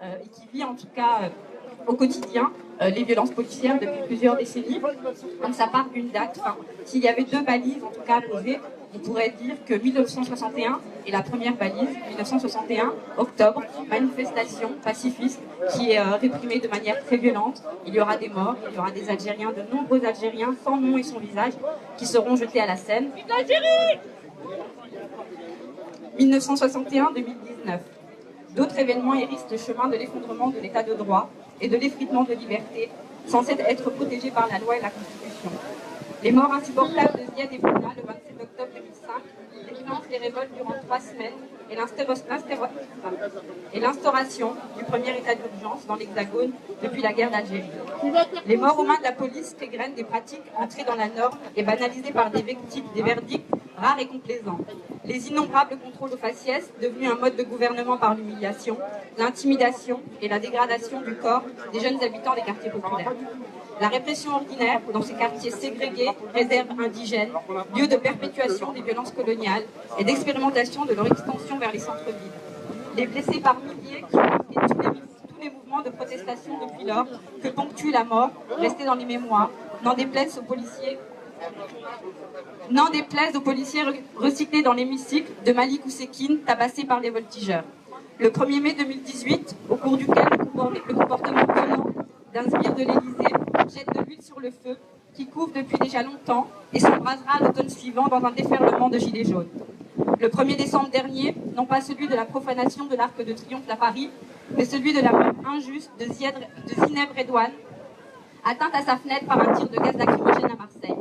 et qui vit en tout cas au quotidien les violences policières depuis plusieurs décennies. Donc ça part d'une date. Enfin, s'il y avait deux balises en tout cas à poser, on pourrait dire que 1961 est la première balise. 1961, octobre, manifestation pacifiste qui est réprimée de manière très violente. Il y aura des morts, il y aura des Algériens, de nombreux Algériens sans nom et sans visage qui seront jetés à la Seine. 1961-2019. D'autres événements hérissent le chemin de l'effondrement de l'état de droit et de l'effritement de liberté, censés être protégés par la loi et la Constitution. Les morts insupportables de Ziad et Bouna le 27 octobre 2005 déclenchent les révoltes durant 3 semaines et l'instauration du premier état d'urgence dans l'Hexagone depuis la guerre d'Algérie. Les morts aux mains de la police égrènent des pratiques entrées dans la norme et banalisées par des verdicts rares et complaisants. Les innombrables contrôles aux faciès, devenus un mode de gouvernement par l'humiliation, l'intimidation et la dégradation du corps des jeunes habitants des quartiers populaires. La répression ordinaire dans ces quartiers ségrégés, réserves indigènes, lieux de perpétuation des violences coloniales et d'expérimentation de leur extension vers les centres-villes. Les blessés par milliers qui marquent tous les mouvements de protestation depuis lors que ponctue la mort, restée dans les mémoires, n'en déplaise aux policiers recyclés dans l'hémicycle de Malik Oussekine, tabassés par des voltigeurs. Le 1er mai 2018, au cours duquel le comportement violent d'un sbire de l'Élysée jette de l'huile sur le feu qui couvre depuis déjà longtemps et s'embrasera l'automne suivant dans un déferlement de gilets jaunes. Le 1er décembre dernier, non pas celui de la profanation de l'Arc de Triomphe à Paris, mais celui de la mort injuste de Zineb Redouane, atteinte à sa fenêtre par un tir de gaz lacrymogène à Marseille.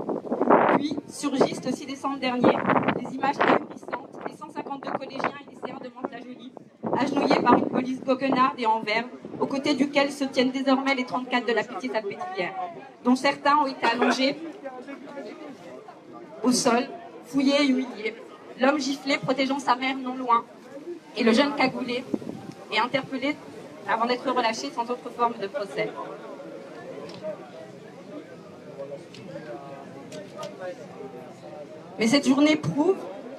Puis surgissent le 6 décembre dernier des images ahurissantes des 152 collégiens et lycéens de Mantes-la-Jolie, agenouillés par une police goguenarde et en verbe, aux côtés duquel se tiennent désormais les 34 de la Pitié-Salpêtrière, dont certains ont été allongés au sol, fouillés et humiliés. L'homme giflé protégeant sa mère non loin, et le jeune cagoulé est interpellé avant d'être relâché sans autre forme de procès. Mais cette journée prouve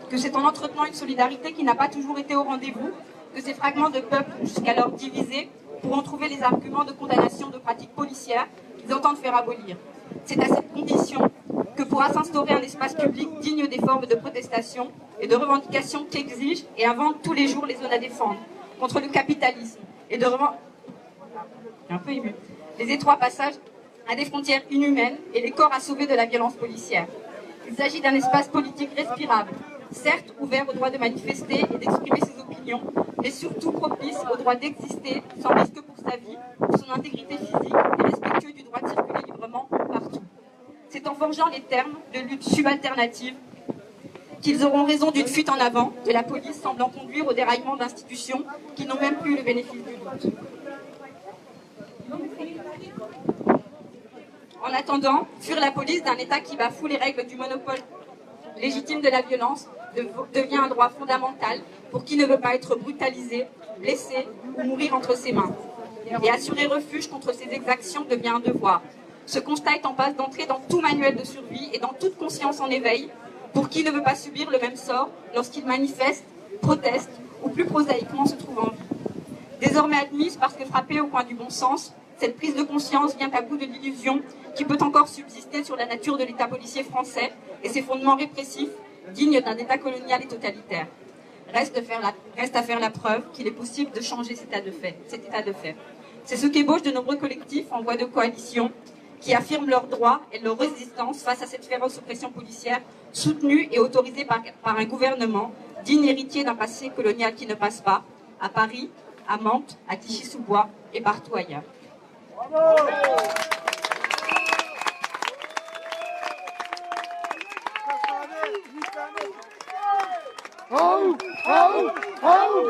que c'est en entretenant une solidarité qui n'a pas toujours été au rendez-vous que ces fragments de peuple jusqu'alors divisés pourront trouver les arguments de condamnation de pratiques policières qu'ils entendent faire abolir. C'est à cette condition que pourra s'instaurer un espace public digne des formes de protestation et de revendication qu'exigent et inventent tous les jours les zones à défendre contre le capitalisme et de les étroits passages à des frontières inhumaines et les corps à sauver de la violence policière. Il s'agit d'un espace politique respirable, certes ouvert au droit de manifester et d'exprimer ses opinions, mais surtout propice au droit d'exister sans risque pour sa vie, pour son intégrité physique et respectueux du droit de circuler librement partout. C'est en forgeant les termes de lutte subalternative qu'ils auront raison d'une fuite en avant de la police semblant conduire au déraillement d'institutions qui n'ont même plus le bénéfice du doute. En attendant, fuir la police d'un État qui bafoue les règles du monopole légitime de la violence devient un droit fondamental pour qui ne veut pas être brutalisé, blessé ou mourir entre ses mains. Et assurer refuge contre ces exactions devient un devoir. Ce constat est en passe d'entrer dans tout manuel de survie et dans toute conscience en éveil pour qui ne veut pas subir le même sort lorsqu'il manifeste, proteste ou plus prosaïquement se trouve en vie. Désormais admise parce que frappée au coin du bon sens, cette prise de conscience vient à bout de l'illusion qui peut encore subsister sur la nature de l'État policier français et ses fondements répressifs, dignes d'un État colonial et totalitaire. Reste à faire la preuve qu'il est possible de changer cet état de fait. C'est ce qu'ébauchent de nombreux collectifs en voie de coalition qui affirment leurs droits et leur résistance face à cette féroce oppression policière soutenue et autorisée par un gouvernement digne héritier d'un passé colonial qui ne passe pas, à Paris, à Mantes, à Clichy-sous-Bois et partout ailleurs. Bravo. Oh, oh, oh.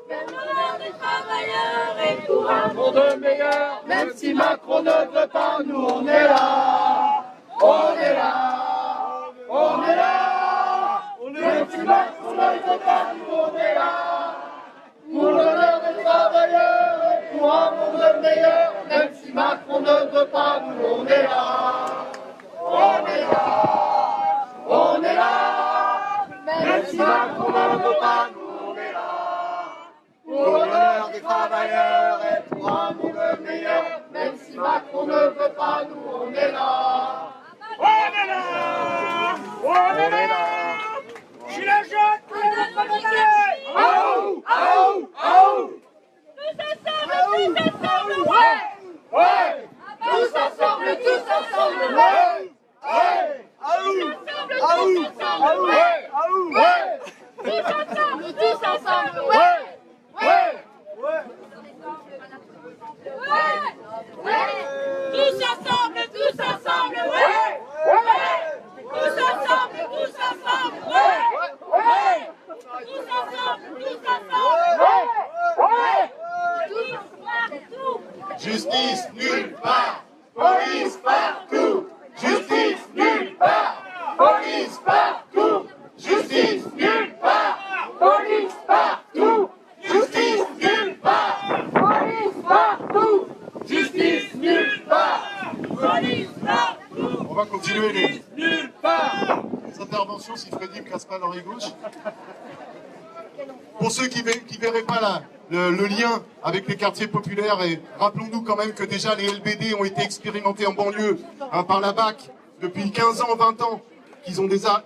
Même l'honneur des travailleurs et pour un monde meilleur, même si Macron ne veut pas, nous on est là, on est là, on est là, même si Macron ne veut pas, nous on est là, pour l'honneur des travailleurs et pour un monde meilleur, même si Macron ne veut pas, nous on est là, on est là, on est là, même si Macron ne veut pas, nous on est là, pour l'honneur travailleurs et pour un monde meilleur. Même si Macron ne veut pas, nous on est là. On est là. On est là. Gilets jaunes, tous les autres mobilisés. Aou, aou, aou. Tous ensemble, ouais. Ouais. Tous ensemble, ouais. Ouais. Aou, aou, aou, aou, ouais. Tous ensemble, ouais. Ouais. Tous ensemble, ouais. Tous ensemble, tous ensemble, ouais. Tous ensemble, Justice nulle part, police partout. Justice nulle part, police partout. Justice nulle part, police partout. Justice nulle part, police partout. Justice nulle part, police partout. On va continuer les Nulle part. interventions si Freddy ne casse pas l'oreille gauche. Pour ceux qui ne verraient pas le lien avec les quartiers populaires, et rappelons-nous quand même que déjà les LBD ont été expérimentés en banlieue par la BAC depuis 15 ans, 20 ans, qu'ils ont déjà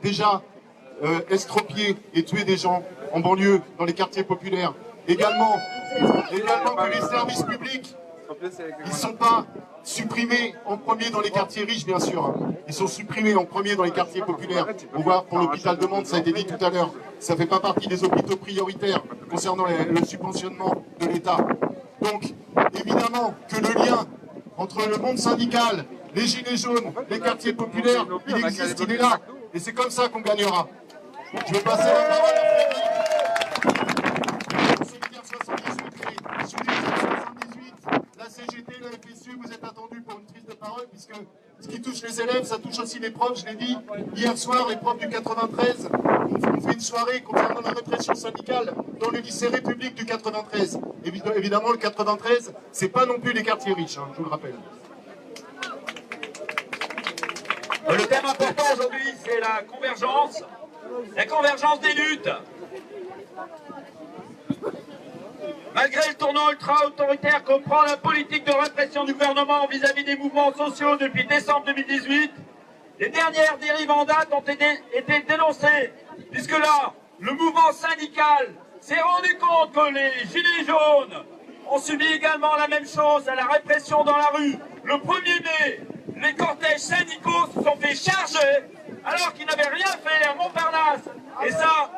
estropié et tué des gens en banlieue dans les quartiers populaires. Également que les services publics, ils ne sont pas supprimés en premier dans les quartiers riches, bien sûr. Ils sont supprimés en premier dans les quartiers populaires. On voit pour l'hôpital de Mantes, ça a été dit tout à l'heure. Ça ne fait pas partie des hôpitaux prioritaires concernant le subventionnement de l'État. Donc, évidemment que le lien entre le monde syndical, les gilets jaunes, les quartiers populaires, il existe, il est là. Et c'est comme ça qu'on gagnera. Je vais passer la parole à Frédéric. Solidaire 78, sous les 78, la CGT, la FSU, vous êtes attendus pour une prise de parole, puisque ce qui touche les élèves, ça touche aussi les profs, je l'ai dit. Hier soir, les profs du 93 ont fait une soirée concernant la répression syndicale dans le lycée République du 93. Évidemment, le 93, c'est pas non plus les quartiers riches, hein, je vous le rappelle. Le thème important aujourd'hui, c'est la convergence des luttes. Malgré le tournant ultra-autoritaire que prend la politique de répression du gouvernement vis-à-vis des mouvements sociaux depuis décembre 2018, les dernières dérives en date ont été dénoncées, puisque là, le mouvement syndical s'est rendu compte que les gilets jaunes ont subi également la même chose à la répression dans la rue. Le 1er mai, les cortèges syndicaux se sont fait charger alors qu'ils n'avaient rien fait à Montparnasse. Et ça,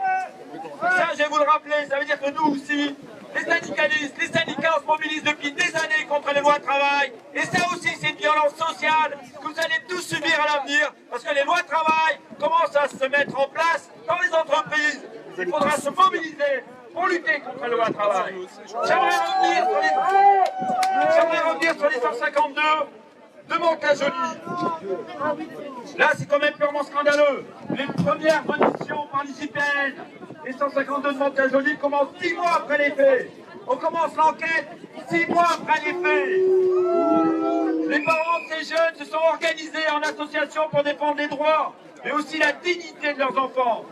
je vais vous le rappeler, ça veut dire que nous aussi, les syndicalistes, les syndicats se mobilisent depuis des années contre les lois de travail. Et ça aussi, c'est une violence sociale que vous allez tous subir à l'avenir, parce que les lois de travail commencent à se mettre en place dans les entreprises. Il faudra se mobiliser pour lutter contre les lois de travail. J'aimerais revenir sur les 152 de Mantes-la-Jolie. Là, c'est quand même purement scandaleux. Les premières auditions par l'IGPN, les 152 de Mantes-la-Jolie, commencent 6 mois après les faits. On commence l'enquête 6 mois après les faits. Les parents de ces jeunes se sont organisés en association pour défendre les droits, mais aussi la dignité de leurs enfants.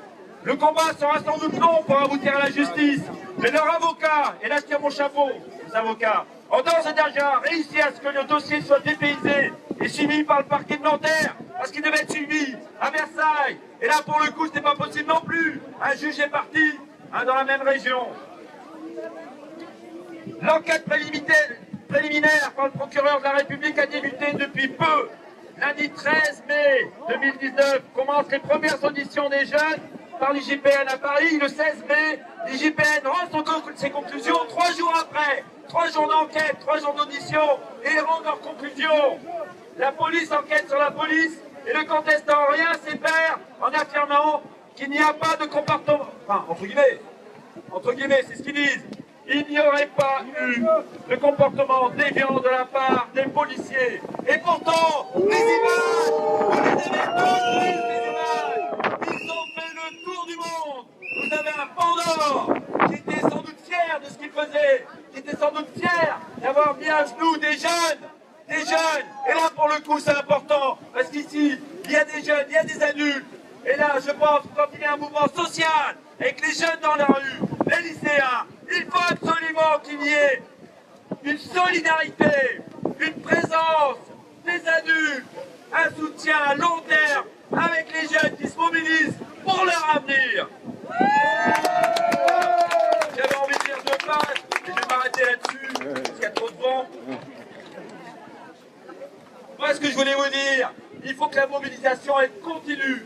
Le combat sera sans doute long pour aboutir à la justice, mais leurs avocats, et là je tire mon chapeau, les avocats, ont d'ores et déjà réussi à ce que le dossier soit dépaysé et suivi par le parquet de Nanterre, parce qu'il devait être suivi à Versailles. Et là, pour le coup, ce n'est pas possible non plus. Un juge est parti dans la même région. L'enquête préliminaire par le procureur de la République a débuté depuis peu. Lundi 13 mai 2019 commencent les premières auditions des jeunes par l'IGPN à Paris. Le 16 mai, l'IGPN rend ses conclusions 3 jours après. 3 jours d'enquête, 3 jours d'audition, et ils rendent leurs conclusions. La police enquête sur la police, et le contestant rien sépare en affirmant qu'il n'y a pas de comportement, enfin, entre guillemets, c'est ce qu'ils disent. Il n'y aurait pas eu de comportement déviant de la part des policiers. Et pourtant, les images, vous les avez tous vues, ces images. Ils ont fait le tour du monde. Vous avez un Pandore qui était sans doute fier de ce qu'il faisait, qui était sans doute fier d'avoir mis à genoux des jeunes. Et là, pour le coup, c'est important, parce qu'ici, il y a des jeunes, il y a des adultes. Et là, je pense, quand il y a un mouvement social, avec les jeunes dans la rue, les lycéens, Il faut absolument qu'il y ait une solidarité, une présence des adultes, un soutien à long terme avec les jeunes qui se mobilisent pour leur avenir. J'avais envie de dire 2 pages, mais je vais m'arrêter là-dessus, parce qu'il y a trop de vent. Moi, ce que je voulais vous dire, il faut que la mobilisation elle continue.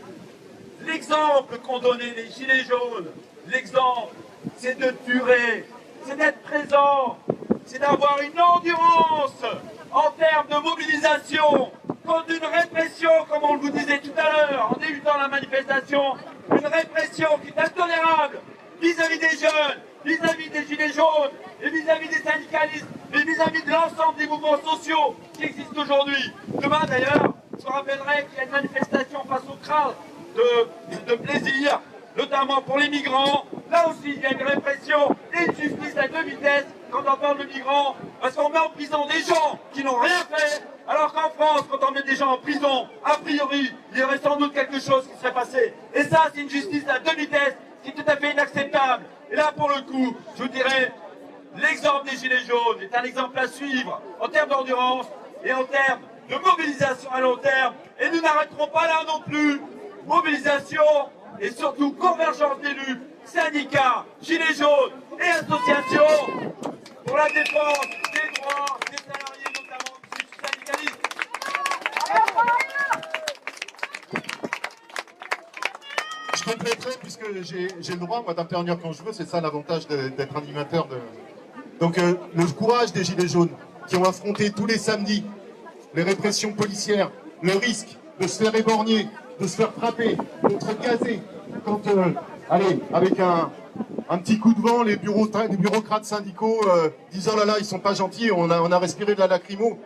L'exemple qu'ont donné les Gilets jaunes, l'exemple, c'est de durer, c'est d'être présent, c'est d'avoir une endurance en termes de mobilisation contre une répression, comme on vous disait tout à l'heure, en débutant la manifestation, une répression qui est intolérable vis-à-vis des jeunes, vis-à-vis des Gilets jaunes, et vis-à-vis des syndicalistes, et vis-à-vis de l'ensemble des mouvements sociaux qui existent aujourd'hui. Demain d'ailleurs, je vous rappellerai qu'il y a une manifestation face au crowd de plaisir, notamment pour les migrants. Là aussi, il y a une répression et une justice à 2 vitesses quand on parle de migrants, parce qu'on met en prison des gens qui n'ont rien fait, alors qu'en France, quand on met des gens en prison, a priori, il y aurait sans doute quelque chose qui serait passé. Et ça, c'est une justice à 2 vitesses qui est tout à fait inacceptable. Et là, pour le coup, je vous dirais, l'exemple des Gilets jaunes est un exemple à suivre en termes d'endurance et en termes de mobilisation à long terme. Et nous n'arrêterons pas là non plus. Mobilisation et surtout convergence d'élus, syndicats, Gilets jaunes et associations pour la défense des droits des salariés, notamment du syndicalisme. Je compléterai, puisque j'ai le droit, moi, d'intervenir quand je veux, c'est ça l'avantage d'être animateur. Donc, le courage des Gilets jaunes, qui ont affronté tous les samedis les répressions policières, le risque de se faire éborgner, de se faire frapper, d'être gazé, quand, allez, avec un petit coup de vent, les bureaucrates syndicaux disent « Oh là là, ils sont pas gentils, on a respiré de la lacrymo ».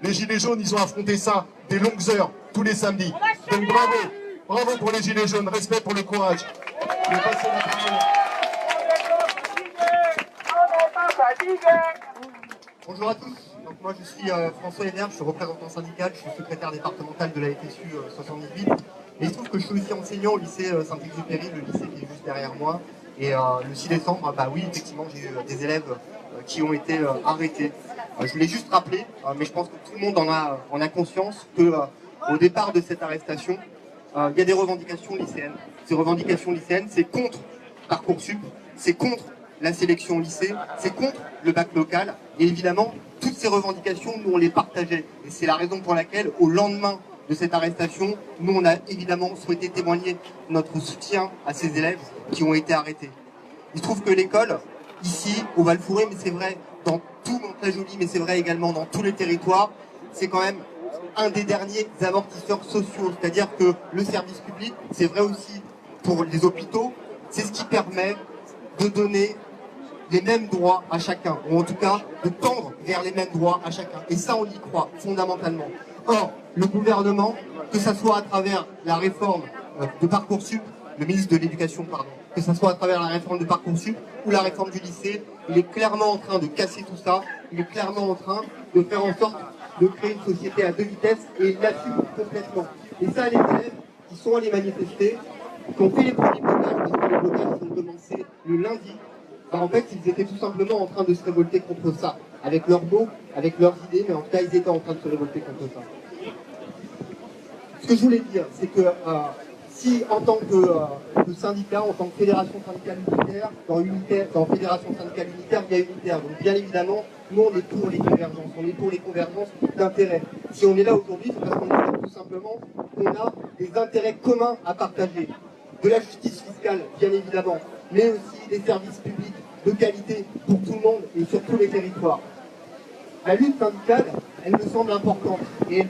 Les Gilets jaunes, ils ont affronté ça, des longues heures, tous les samedis. Donc bravo, bravo pour les Gilets jaunes, respect pour le courage. Je vais passer la parole. Bonjour à tous, donc moi je suis François Hénard, je suis représentant syndical, je suis secrétaire départemental de la FSU 78. Et il se trouve que je suis aussi enseignant au lycée Saint-Exupéry, le lycée qui est juste derrière moi. Et le 6 décembre, bah oui, effectivement, j'ai eu des élèves qui ont été arrêtés. Je voulais juste rappeler, mais je pense que tout le monde en a conscience, que au départ de cette arrestation, il y a des revendications lycéennes. Ces revendications lycéennes, c'est contre Parcoursup, c'est contre la sélection au lycée, c'est contre le bac local. Et évidemment, toutes ces revendications, nous on les partageait. Et c'est la raison pour laquelle, au lendemain de cette arrestation, nous on a évidemment souhaité témoigner notre soutien à ces élèves qui ont été arrêtés. Il se trouve que l'école, ici, au Val-Fouré, mais c'est vrai dans tout Mantes-la-Jolie, mais c'est vrai également dans tous les territoires, c'est quand même un des derniers amortisseurs sociaux. C'est-à-dire que le service public, c'est vrai aussi pour les hôpitaux, c'est ce qui permet de donner les mêmes droits à chacun, ou en tout cas de tendre vers les mêmes droits à chacun. Et ça, on y croit fondamentalement. Or, le gouvernement, que ce soit à travers la réforme de Parcoursup, le ministre de l'Éducation, pardon, que ce soit à travers la réforme de Parcoursup ou la réforme du lycée, il est clairement en train de casser tout ça, il est clairement en train de faire en sorte de créer une société à 2 vitesses, et il l'assume complètement. Et ça, les élèves qui sont allés manifester, qui ont fait les premiers blocages, parce que les blocages ont commencé le lundi, bah en fait, ils étaient tout simplement en train de se révolter contre ça, avec leurs mots, avec leurs idées, mais en tout cas, ils étaient en train de se révolter contre ça. Ce que je voulais dire, c'est que si en tant que syndicat, en tant que fédération syndicale unitaire, dans fédération syndicale unitaire, il y a unitaire. Donc bien évidemment, nous on est pour les convergences, on est pour les convergences d'intérêts. Si on est là aujourd'hui, c'est parce qu'on est là tout simplement qu'on a des intérêts communs à partager. De la justice fiscale, bien évidemment, mais aussi des services publics de qualité pour tout le monde et sur tous les territoires. La lutte syndicale, elle me semble importante. Et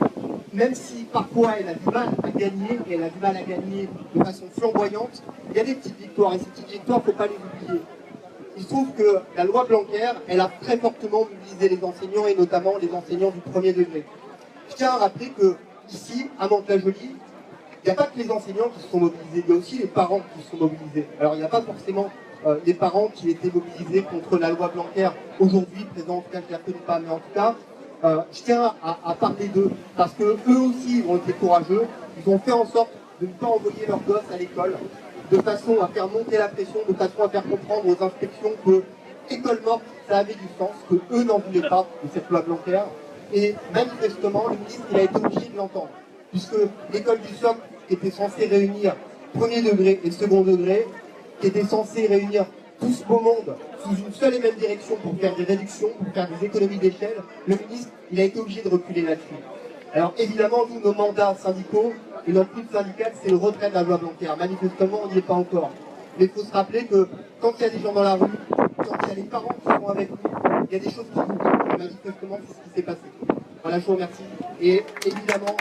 même si parfois elle a du mal à gagner, et elle a du mal à gagner de façon flamboyante, il y a des petites victoires, et ces petites victoires, il ne faut pas les oublier. Il se trouve que la loi Blanquer, elle a très fortement mobilisé les enseignants, et notamment les enseignants du premier degré. Je tiens à rappeler que ici, à Mantes-la-Jolie, il n'y a pas que les enseignants qui se sont mobilisés, il y a aussi les parents qui se sont mobilisés. Alors il n'y a pas forcément les parents qui étaient mobilisés contre la loi Blanquer aujourd'hui, présent en tout cas, je ne la connais pas, mais en tout cas, je tiens à parler d'eux, parce que eux aussi ont été courageux, ils ont fait en sorte de ne pas envoyer leurs gosses à l'école, de façon à faire monter la pression, de façon à faire comprendre aux inspections que école morte, ça avait du sens, que eux n'en voulaient pas de cette loi Blanquer. Et manifestement, le ministre il a été obligé de l'entendre, puisque l'école du socle qui était censée réunir premier degré et second degré, qui était censée réunir tout ce beau monde sous une seule et même direction pour faire des réductions, pour faire des économies d'échelle, le ministre il a été obligé de reculer là-dessus. Alors évidemment, nous, nos mandats syndicaux et notre lutte syndicale, c'est le retrait de la loi Blanquer. Manifestement, on n'y est pas encore. Mais il faut se rappeler que quand il y a des gens dans la rue, quand il y a les parents qui sont avec nous, il y a des choses qui bougent. Manifestement, c'est ce qui s'est passé. Voilà, je vous remercie. Et évidemment,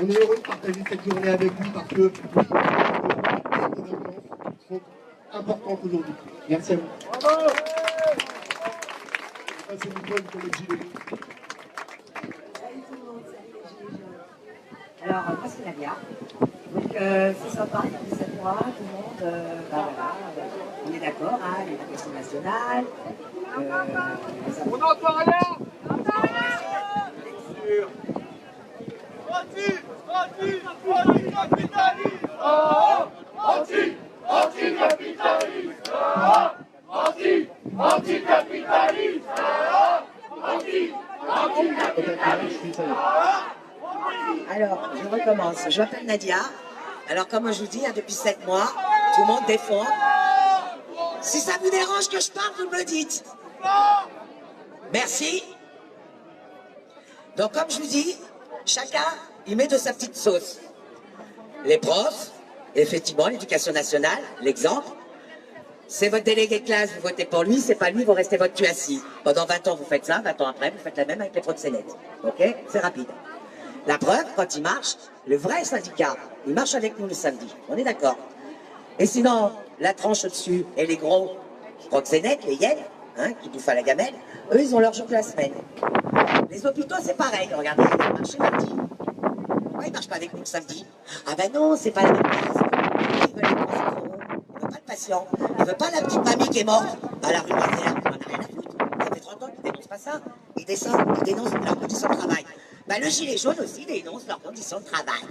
on est heureux de partager cette journée avec vous parce que oui, les convergences sont importantes aujourd'hui. Merci à vous. Bravo. Passez une bonne pour les gilets. Salut tout le monde, salut les gilets jaunes. Alors, moi c'est Nadia. Donc c'est sympa, il y a 17 mois, tout le monde, voilà, on est d'accord, hein, l'éducation nationale. On n'entend rien. Anti-capitalisme. Anti-capitalisme. Anti-capitalisme. Alors, je recommence. Je m'appelle Nadia. Alors, comme je vous dis, hein, depuis 7 mois, tout le monde défend. Si ça vous dérange que je parle, vous me le dites. Merci. Donc, comme je vous dis, chacun, il met de sa petite sauce. Les profs, effectivement, l'éducation nationale, l'exemple. C'est votre délégué de classe, vous votez pour lui, c'est pas lui, vous restez votre cul assis. Pendant 20 ans, vous faites ça, 20 ans après, vous faites la même avec les proxénètes. Ok? C'est rapide. La preuve, quand il marche, le vrai syndicat, il marche avec nous le samedi. On est d'accord? Et sinon, la tranche au-dessus et les gros proxénètes, les hyènes, hein, qui bouffent à la gamelle, eux, ils ont leur jour de la semaine. Les hôpitaux, c'est pareil. Regardez, ils ont marché mardi. Pourquoi ils ne marchent pas avec nous le samedi? Ah ben non, c'est pas la même place. Ils veulent les 300 €. Ils veulent pas le patient. Ils veulent pas la petite mamie qui est morte à la rue Mazère. On en a rien à foutre. Ça fait 30 ans qu'ils dénoncent pas ça. Ils dénoncent leurs conditions de travail. Ben, le gilet jaune aussi dénonce leurs conditions de travail.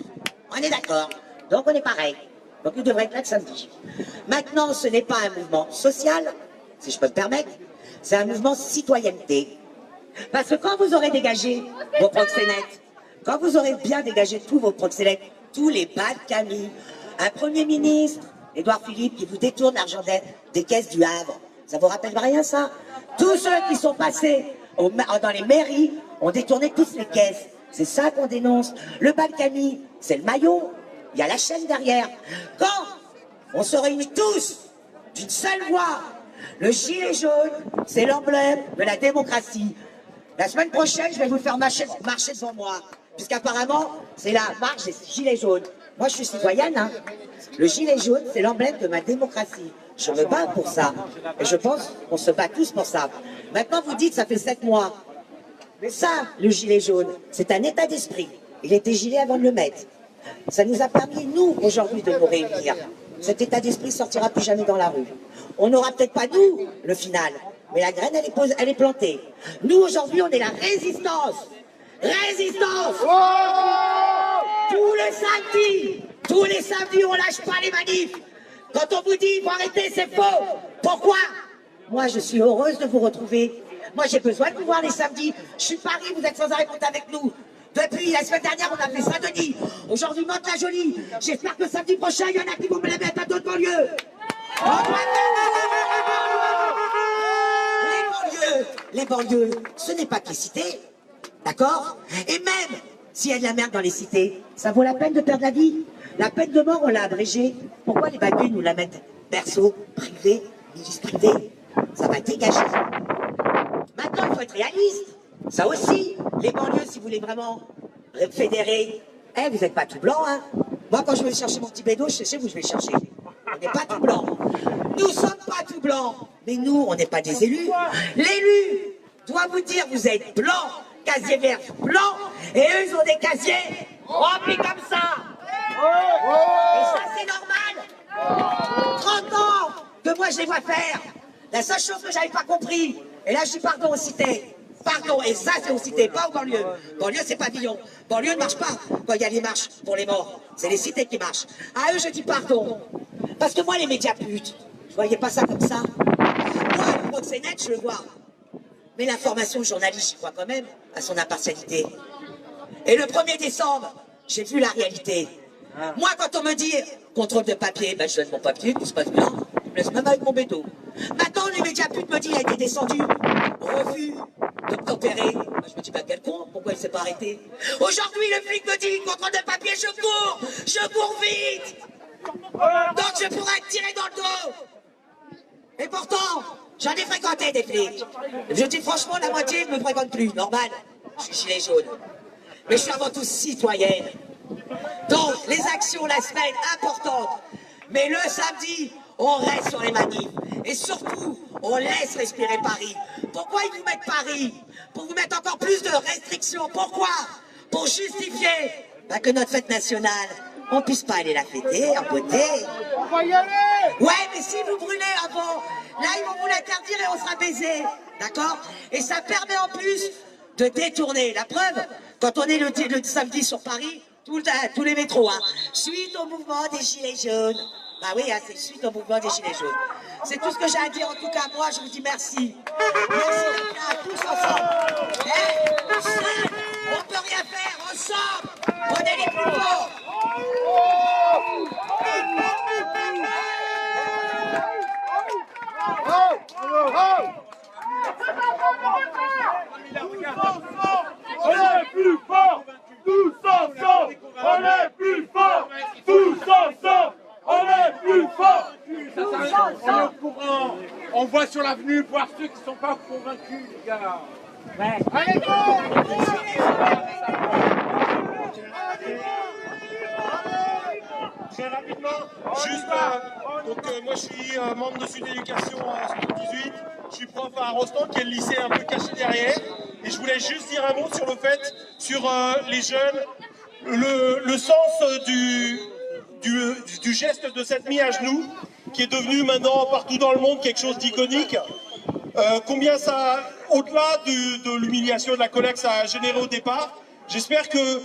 On est d'accord. Donc on est pareil. Donc il devrait être là le samedi. Maintenant, ce n'est pas un mouvement social, si je peux me permettre. C'est un mouvement citoyenneté. Parce que quand vous aurez dégagé vos proxénètes, quand vous aurez bien dégagé tous vos proxénètes, tous les bas de Camille, un Premier ministre, Édouard Philippe, qui vous détourne l'argent des caisses du Havre, ça vous rappelle rien ça? Tous ceux qui sont passés dans les mairies ont détourné tous les caisses. C'est ça qu'on dénonce. Le bas de Camille, c'est le maillot. Il y a la chaîne derrière. Quand on se réunit tous d'une seule voix, le gilet jaune, c'est l'emblème de la démocratie. La semaine prochaine, je vais vous faire marcher devant moi, puisqu'apparemment, c'est la marche des gilets jaunes. Moi, je suis citoyenne, hein. Le gilet jaune, c'est l'emblème de ma démocratie. Je me bats pour ça. Et je pense qu'on se bat tous pour ça. Maintenant, vous dites, ça fait 7 mois. Mais ça, le gilet jaune, c'est un état d'esprit. Il était gilet avant de le mettre. Ça nous a permis, nous, aujourd'hui, de nous réunir. Cet état d'esprit sortira plus jamais dans la rue. On n'aura peut-être pas, nous, le final, mais la graine, elle est plantée. Nous, aujourd'hui, on est la résistance. Résistance! Tous les samedis, on lâche pas les manifs. Quand on vous dit, il faut arrêter, c'est faux. Pourquoi? Moi, je suis heureuse de vous retrouver. Moi, j'ai besoin de vous voir les samedis. Je suis Paris, vous êtes sans arrêt compte avec nous. Depuis la semaine dernière, on a fait Saint-Denis. Aujourd'hui, Mantes-la-Jolie. J'espère que samedi prochain, il y en a qui vont me la mettre à d'autres banlieues. Les banlieues, ce n'est pas que les cités. D'accord? Et même s'il y a de la merde dans les cités, ça vaut la peine de perdre la vie. La peine de mort, on l'a abrégée. Pourquoi les banlieues nous la mettent perso, privé, milice privée? Ça va dégager. Maintenant, il faut être réaliste. Ça aussi, les banlieues, si vous voulez vraiment fédérer, vous n'êtes pas tout blanc, hein. Moi, quand je vais chercher mon petit bédo, je sais où je vais chercher. On n'est pas tout blanc. Nous ne sommes pas tout blancs. Mais nous, on n'est pas des élus. L'élu doit vous dire, vous êtes blanc, casier vert blanc, et eux, ils ont des casiers remplis comme ça. Et ça, c'est normal. 30 ans que moi, je les vois faire. La seule chose que j'avais pas compris, et là, je dis pardon aux cités. Pardon, et ça, c'est aux cités, pas aux banlieues. Banlieue, c'est pavillon. Banlieue ne marche pas quand il y a les marches pour les morts. C'est les cités qui marchent. À eux, je dis pardon. Parce que moi, les médias putes, je voyais pas ça comme ça. Moi, proxénète, je le vois. Mais l'information journaliste, j'y crois quand même, à son impartialité. Et le 1er décembre, j'ai vu la réalité. Moi, quand on me dit contrôle de papier, ben, je donne mon papier, tout se passe bien. Je me laisse même avec mon bédo. Maintenant, les médias putes me disent qu'il a été descendu. Refus d'obtempérer. Ben, je me dis, ben, quel con, pourquoi il s'est pas arrêté? Aujourd'hui, le flic me dit contrôle de papier, je cours vite. Donc, je pourrais être tiré dans le dos. Et pourtant, j'en ai fréquenté des flics. Je dis franchement, la moitié ne me fréquente plus, normal. Je suis gilet jaune. Mais je suis avant tout citoyenne. Donc, les actions la semaine, importantes. Mais le samedi, on reste sur les manifs. Et surtout, on laisse respirer Paris. Pourquoi ils vous mettent Paris? Pour vous mettre encore plus de restrictions. Pourquoi? Pour justifier que notre fête nationale, on ne puisse pas aller la fêter en beauté. On va y aller! Ouais, mais si vous brûlez avant, là, ils vont vous l'interdire et on sera baisés. D'accord? Et ça permet en plus de détourner. La preuve, quand on est le samedi sur Paris, tous les métros, hein, suite au mouvement des Gilets jaunes. Bah oui, hein, c'est suite au mouvement des Gilets jaunes. C'est tout ce que j'ai à dire. En tout cas, moi, je vous dis merci. Merci à tous ensemble. Seul, on peut rien faire. Ensemble, on est les plus forts. On est plus fort, tous ensemble. On est plus fort, tous ensemble. On est plus fort, tous ensemble. On est au courant. On voit sur l'avenue voir ceux qui ne sont pas convaincus, les gars. Ouais. Allez, go! Très rapidement, juste, moi je suis membre de Sud Éducation à Sud 18, je suis prof à Rostand qui est le lycée un peu caché derrière, et je voulais juste dire un mot sur le fait, sur les jeunes, le sens du geste de cette mise à genoux, qui est devenu maintenant partout dans le monde quelque chose d'iconique. Combien ça, au-delà de l'humiliation et de la colère que ça a généré au départ, j'espère que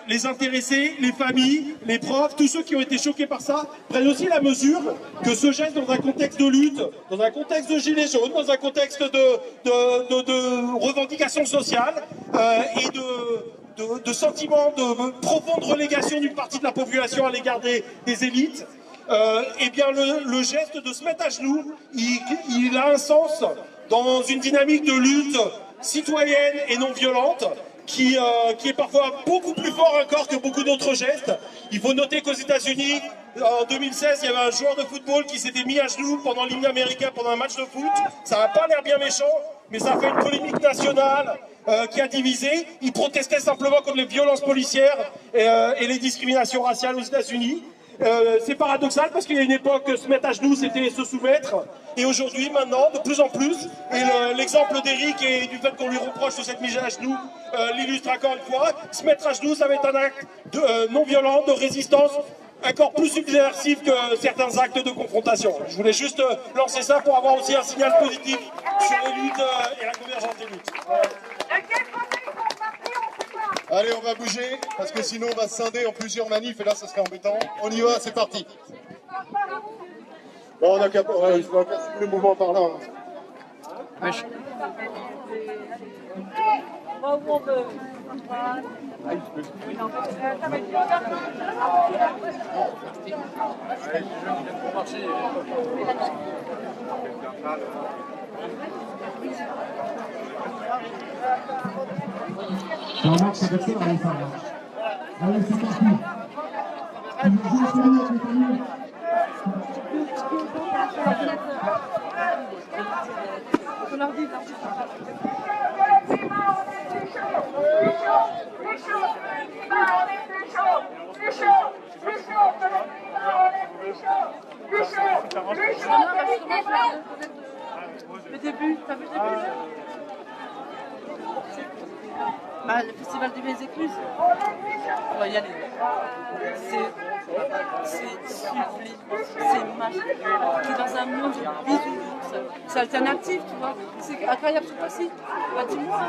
les intéressés, les familles, les profs, tous ceux qui ont été choqués par ça, prennent aussi la mesure que ce geste dans un contexte de lutte, dans un contexte de gilets jaunes, dans un contexte de revendications sociales et de sentiments de profonde relégation d'une partie de la population à l'égard des élites, eh bien le geste de se mettre à genoux, il a un sens dans une dynamique de lutte citoyenne et non violente, qui est parfois beaucoup plus fort encore que beaucoup d'autres gestes. Il faut noter qu'aux États-Unis, en 2016, il y avait un joueur de football qui s'était mis à genoux pendant l'hymne américain, pendant un match de foot. Ça n'a pas l'air bien méchant, mais ça a fait une polémique nationale qui a divisé. Il protestait simplement contre les violences policières et les discriminations raciales aux États-Unis. C'est paradoxal parce qu'il y a une époque, se mettre à genoux, c'était se soumettre. Et aujourd'hui, maintenant, de plus en plus, et l'exemple d'Éric et du fait qu'on lui reproche de cette mise à genoux l'illustre encore une fois, se mettre à genoux, ça va être un acte non violent, de résistance, encore plus subversif que certains actes de confrontation. Je voulais juste lancer ça pour avoir aussi un signal positif sur les luttes et la convergence des luttes. Allez, on va bouger, parce que sinon on va se scinder en plusieurs manifs, et là ça serait embêtant. On y va, c'est parti. Bon, on a qu'à suivre le mouvement par là. Jean-Marc, c'est comme ça, allez, ça marche. Allez, c'est parti. Le début, t'as vu le début? Bah, le festival des Vieilles Écluses. On va y aller. C'est sublime, c'est magique. C'est dans un monde bisounours. C'est alternatif, tu vois. C'est incroyable ce fois-ci. Bah, dis-moi.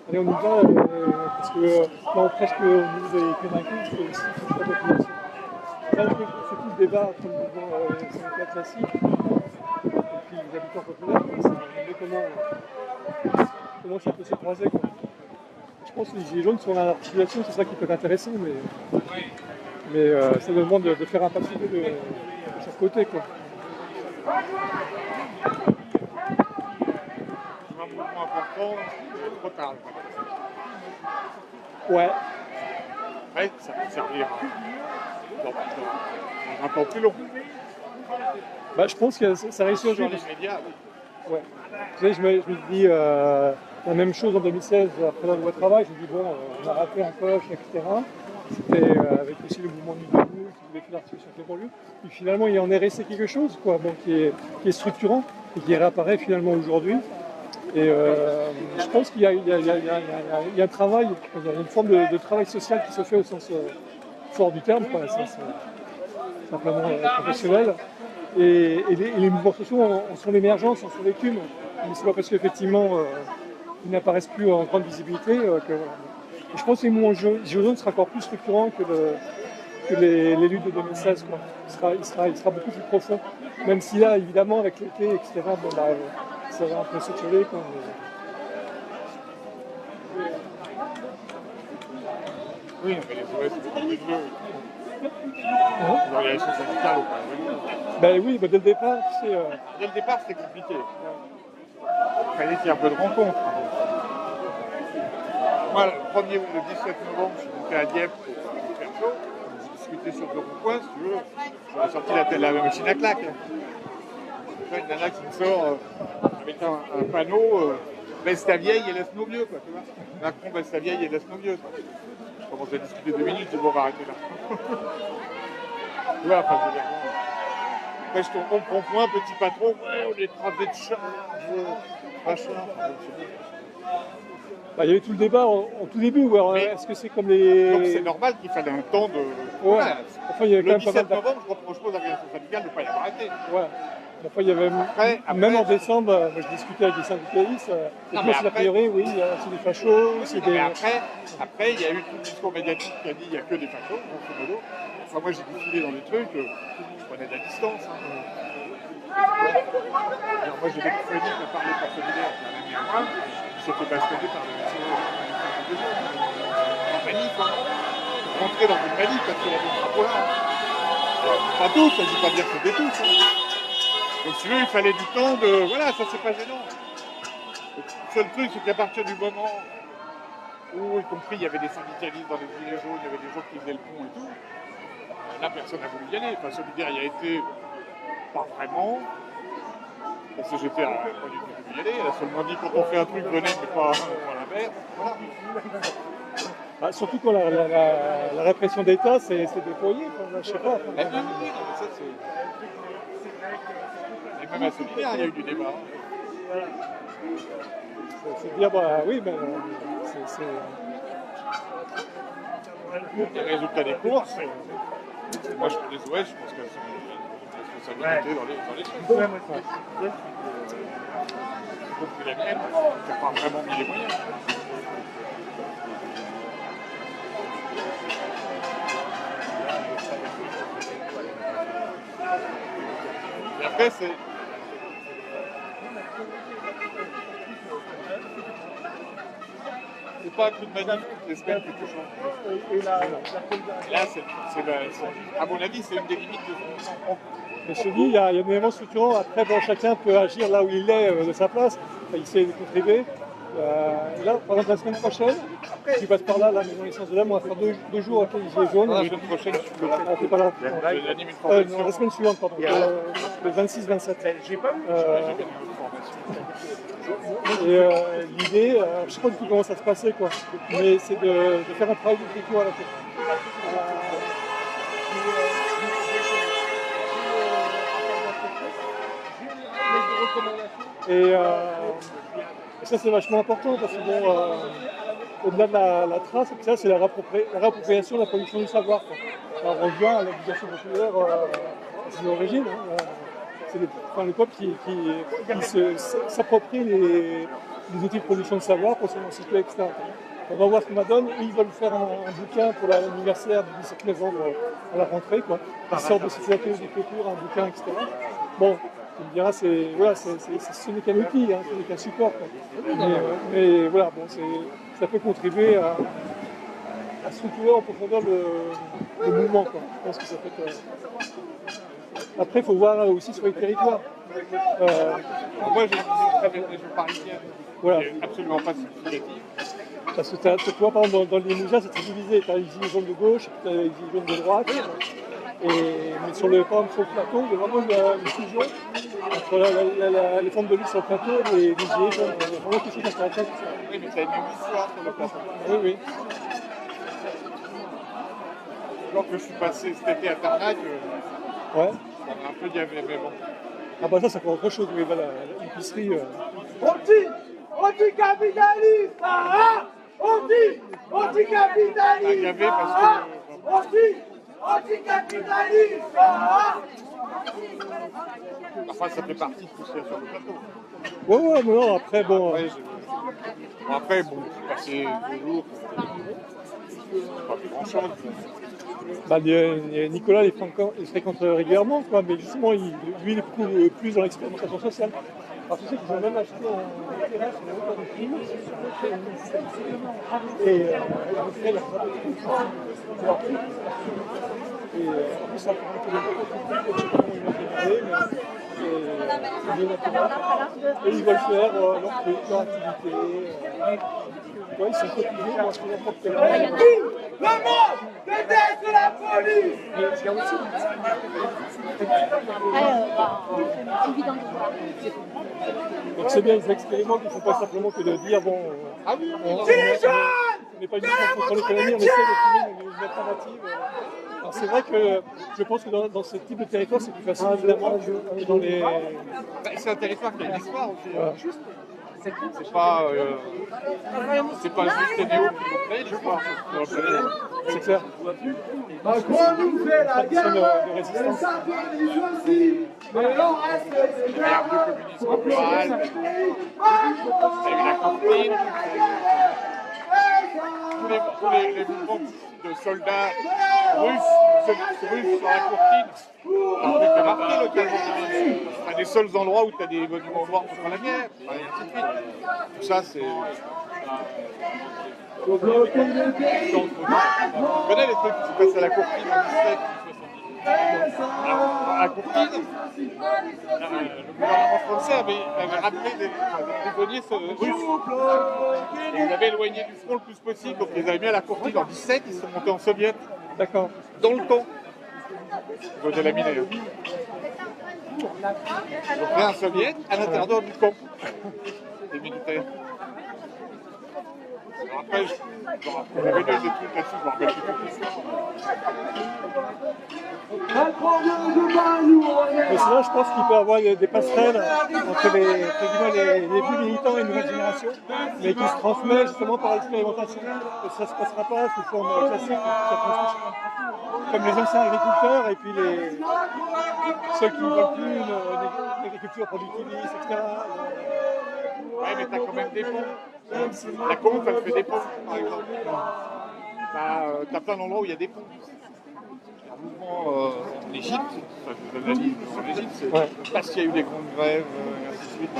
Allez, on y va, parce que là, on presque au niveau des convaincus, c'est aussi toute la population. Là, c'est tout le débat entre le mouvement syndical classique et puis les habitants populaires. C'est comment ça peut se croiser, quoi. Je pense que les Gilets jaunes sont dans l'articulation, c'est ça qui peut être intéressant, mais ça demande de faire un pas de chaque côté, quoi. Un mouvement important, trop tard. Ouais. Ouais, ça peut servir dans un temps plus long. Bah, je pense que ça réussit aujourd'hui. Sur les médias, oui. Ouais. Tu sais, je me dis la même chose en 2016 après la loi travail. Je me dis bon, on a raté un coche, etc. C'était avec aussi le mouvement du debout qui voulait faire l'articulation sur les banlieues. Puis finalement, il en est resté quelque chose, quoi, bon, qui est structurant et qui réapparaît finalement aujourd'hui. Et je pense qu'il y a un travail, il y a une forme de travail social qui se fait au sens fort du terme, quoi, simplement professionnel. Et les mouvements sociaux en sont l'émergence, en sont l'écume. Mais c'est pas parce qu'effectivement ils n'apparaissent plus en grande visibilité que voilà. Et je pense que les mouvements Gilets jaunes sera encore plus structurant que les luttes de 2016, quoi. Il sera beaucoup plus profond. Même si là, évidemment, avec l'été, etc., bon, bah, ça va un peu s'étioler, quoi. Oui, mais les OS, c'est beaucoup de l'organisation syndicale ou pas. Ben oui, ben dès le départ, c'est... Dès le départ, c'était compliqué. Il fallait qu'il y ait un peu de rencontre. Moi, le 1er ou le 17 novembre, je suis monté à Dieppe pour faire chaud. J'ai discuté sur le rond-point, si tu veux. J'aurais sorti la machine à claque. Une nana qui me sort avec un panneau baisse ta vieille et laisse-nous mieux, quoi, tu vois. Macron baisse ta vieille et laisse-nous mieux. Je commence à discuter 2 minutes, je dis bon, on va arrêter là. Tu vois, enfin, je veux dire, bon. Après, je tombe au point, petit patron, ouais, on est través de charge, machin. Enfin, bah, il y avait tout le débat en tout début. Est-ce que c'est comme les... Donc c'est normal qu'il fallait un temps de... Ouais. Enfin, il y avait le quand même 17 pas mal novembre, je reproche pas aux organisations syndicales de ne pas y avoir arrêté. Ouais. Enfin, il y avait même en décembre, moi, je discutais avec des syndicalistes. A priori, oui, c'est des fachos. Mais après, il y a eu tout le discours médiatique qui a dit qu'il n'y a que des fachos, grosso modo. Enfin, moi, j'ai défilé dans des trucs, je prenais de la distance. Alors, moi, j'ai des chroniques à parler par solidaire, c'est un ami à moi, qui s'est fait bastonner par le en manif, rentrer dans une manif parce qu'il y avait des drapeaux là. Pas tous, ça ne veut pas dire que c'était tous. Donc, si tu veux, il fallait du temps de. Voilà, ça, c'est pas gênant. Le seul truc, c'est qu'à partir du moment où, y compris, il y avait des syndicalistes dans les Gilets jaunes, il y avait des gens qui faisaient le pont et tout, là, personne n'a voulu y aller. Enfin, solidaire, il y a été pas vraiment. La CGT n'a pas du tout voulu y aller. Elle a seulement dit quand on fait un truc, venez, mais pas l'inverse. faire. Voilà. Bah, surtout quand la répression d'État s'est déployée, je sais pas. Oui, non, mais ça, c'est... Et même à Solidaire, il y a eu du débat. C'est dire, bah oui, mais c'est... Les résultats des courses, moi je fais des OS, je pense qu'elles sont une responsabilité dans les trucs. Ouais, moi, Sauf que la mienne, j'ai pas vraiment mis les moyens. Et après, c'est... C'est pas un coup de manif toutes les semaines que tu changes. Et là, à mon avis, c'est une des limites de ce mouvement. Mais je te dis, il y a un élément structurant. Après, bon, chacun peut agir là où il est de sa place. Enfin, il sait contribuer. Là, par exemple, la semaine prochaine, tu passes par là, la maison Essence de l'Âme, on va faire deux jours à Colisée jaune. La semaine prochaine, je suis là. T'es pas là. J'anime une formation. Non, la semaine suivante, pardon. Le 26-27. J'ai pas vu. Et l'idée, je ne sais pas du tout comment ça se passait, quoi, mais c'est de faire un travail d'écriture à la tête. Et ça, c'est vachement important parce que, bon, au-delà de la trace, ça, c'est la réappropriation de la production du savoir, quoi. Alors, on revient à l'éducation populaire à ses origines. C'est le peuple qui s'approprie les outils de production de savoir pour s'émanciper, etc. On va voir ce que ça donne. Ils veulent faire un bouquin pour l'anniversaire du 17 novembre à la rentrée, quoi. Ils sortent de ces ateliers d'écriture, un bouquin, etc. Bon, tu me diras, ce n'est qu'un outil, hein, ce n'est qu'un support, quoi. Mais voilà, bon, ça peut contribuer à structurer en profondeur le mouvement, quoi. Je pense que ça peut être... Après, il faut voir aussi sur les territoires. Moi, j'ai une vision très bien des régions parisiennes. Voilà. Qui est absolument pas significative. Parce que tu vois, par exemple, dans le Limousin, c'est très divisé. Tu as les gilets jaunes de gauche, tu as les gilets jaunes de droite. Mais sur le plateau, il y a vraiment une fusion entre les formes de lutte sur le plateau et les gilets jaunes. Il y a vraiment quelque chose d'intéressant. Oui, mais tu as une histoire sur le plateau. Oui, oui. Alors que je suis passé cet été à Tarnac, ouais. On a un peu diablé, mais bon. Ah bah ça, c'est encore autre chose, oui, voilà, l'épicerie... Anti-capitaliste, anti-capitaliste, gavé parce que... anti-capitaliste. Enfin, ça fait partie de tout ce qu'il y a sur le plateau. Ouais, mais non, après, bon... Après, j'ai passé 2 jours, pas grand-chose. Bah, Nicolas les fréquente régulièrement, quoi, mais justement, lui, il est beaucoup plus dans l'expérimentation sociale. Alors, tu sais qu'ils ont même acheté un terrain sur la hauteur de Prime, et on fait la et en plus, ça prend un peu de temps, je ne sais pas comment ils vont démarrer, mais c'est bien naturel. Et ils veulent faire leur activité. Ouais, ils sont cotisés pour acheter leur propre terrain. Le monde déteste la police. Mais il y a aussi donc c'est bien, ils expérimentent, ils ne font pas simplement que de dire bon, on n'est pas juste contre l'économie, on essaie de trouver une alternative. Alors c'est vrai que je pense que dans ce type de territoire, c'est plus facile évidemment que dans les... C'est un territoire qui a une histoire aussi. Voilà. C'est pas juste les néos qui l'ont créé, l'histoire. C'est clair. Macron nous fait la guerre, et ça fait aussi. Mais on reste des guerres de communisme rural, avec la cantine, tous les mouvements de soldats russes sur la courtine. Alors, tu as remarqué localement, c'est un des seuls endroits où tu as des monuments morts contre la guerre, et ainsi de suite. Tout ça, c'est... Tu connais les trucs qui se passent à la courtine en 17 Alors, à la courtine, le gouvernement français avait ramené des prisonniers russes. Et ils avaient éloigné du front le plus possible, donc ils les avaient mis à la courtine en 17, ils sont montés en soviet. D'accord. Dans le camp. Ils ont été laminés. Ils ont fait un soviet à l'intérieur du camp. Des militaires. Après, on avait des trucs là-dessus, je me rappelle plus. Mais sinon, je pense qu'il peut y avoir des passerelles entre les vieux militants et les nouvelles générations, mais qui se transmettent justement par l'expérimentation. Et ça ne se passera pas sous forme classique, ça transmission. Comme les anciens agriculteurs et puis ceux qui ne veulent plus une agriculture productiviste, etc. Ouais, mais t'as quand même des ponts. La Combe, ça te fait des ponts, par exemple. T'as plein d'endroits où il y a des ponts. Le mouvement en Égypte, enfin, je vous donne la liste sur l'Égypte, c'est parce qu'il y a eu des grandes grèves, et ainsi de suite,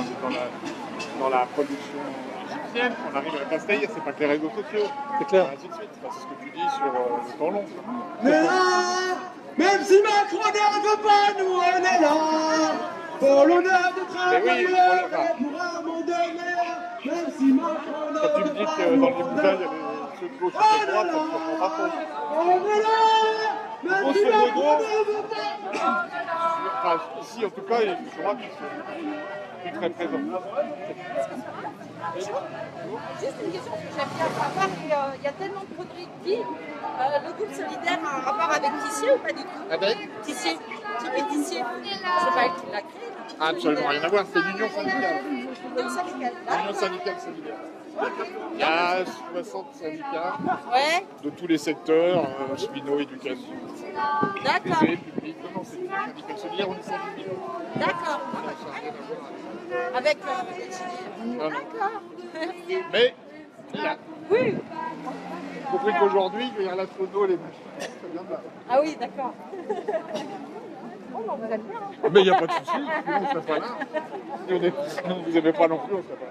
dans la production égyptienne, qu'on arrive à Castaïr, c'est pas que les réseaux sociaux, c'est clair. Ainsi de suite. Enfin, c'est ce que tu dis sur le temps long. Mais là, même si Macron ne veut pas, nous on est là, pour l'honneur de travailler, pour un monde meilleur, même si Macron ne veut pas. Quand tu me dis que dans les bouteilles, il y a ceux de gauche et de droite, ça ne se comprend pas trop. On est là, même si Macron ne veut pas. Enfin, ici, en tout cas, je crois qu'ils sont très présents. Juste une question, parce que j'aime bien savoir, il y a tellement de produits qui le groupe solidaire a un rapport avec Tissier ou pas du tout? Avec Tissier, qui fait Tissier. C'est pas elle qui l'a créé. Absolument rien à voir, c'est l'union syndicale. L'union syndicale. L'union syndicale solidaire. Il y a 60 syndicats de tous les secteurs, cheminot, éducation, D'accord. public. Non, c'est l'union syndicale solidaire, on est 110 000. D'accord. Avec les Chiliens. D'accord. Merci. Mais, il y a. Oui. J'ai compris qu'aujourd'hui, il y a la photo, les machins. Ça vient de là. Ah oui, d'accord. Oh, bah, vous êtes bien. Mais il n'y a pas de souci, sinon on ne serait pas là. Si vous n'aimez pas non plus, on ne serait pas là.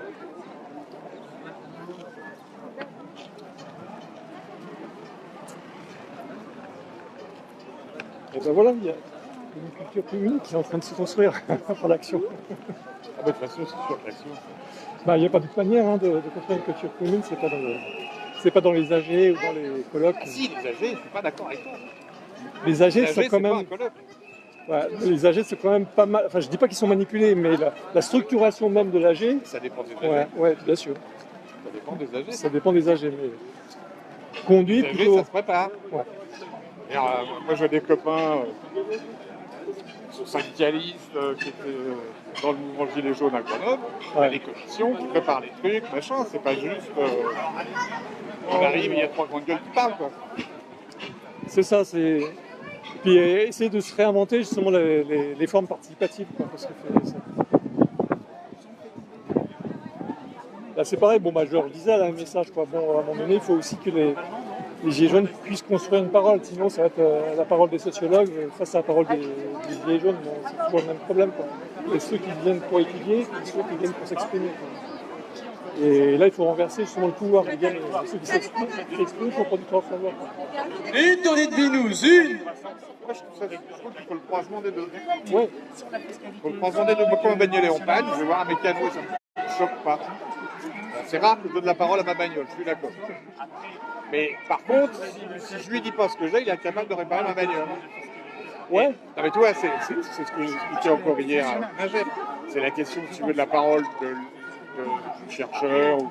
Et ben voilà, il y a une culture commune qui est en train de se construire par l'action. Ah bah, de toute façon, c'est sûr que l'action. Bah, il n'y a pas d'autre manière de construire une culture commune, c'est pas dans les AG ou dans les colloques. Ah si, les AG, je ne suis pas d'accord avec toi. Les AG Les sont AG, quand c'est même. pas un colloque. Ouais, les AG, c'est quand même pas mal. Enfin, je dis pas qu'ils sont manipulés, mais la structuration même de l'AG. Ça dépend des AG. Ouais, bien sûr. Ça dépend des AG. Ça dépend des AG, mais conduit les AG, plutôt. ça se prépare. Ouais. Et, moi, j'ai des copains qui sont syndicalistes, qui étaient dans le mouvement Gilets jaunes à Grenoble. Il y a des commissions qui préparent les trucs, machin. C'est pas juste. On arrive et il y a 3 grandes gueules qui parlent, quoi. C'est ça, c'est. Puis essayer de se réinventer justement les formes participatives. Quoi, parce que là, c'est pareil, bon, bah, je leur disais là, un message, quoi. Bon, à un moment donné, il faut aussi que les Gilets jaunes puissent construire une parole, sinon ça va être la parole des sociologues face à la parole des Gilets jaunes, bon, c'est toujours le même problème. Quoi. Et ceux qui viennent pour étudier, et ceux qui viennent pour s'exprimer. Quoi. Et là, il faut renverser justement le pouvoir. Ceux qui s'expriment sont producteurs de savoir. Une tournée de binous, une. Moi, je trouve qu'il faut le croisement des deux. Ouais. Il faut le croisement des deux. Moi, quand ma bagnole est en panne, je vais voir un mécano et ça ne me choque pas. C'est rare que je donne la parole à ma bagnole, je suis d'accord. Mais par contre, si je lui dis pas ce que j'ai, il est incapable de réparer ma bagnole. Ouais. Non mais tu vois, c'est ce que j'expliquais encore hier à Magette. C'est la question, si tu veux, de la parole du chercheur ou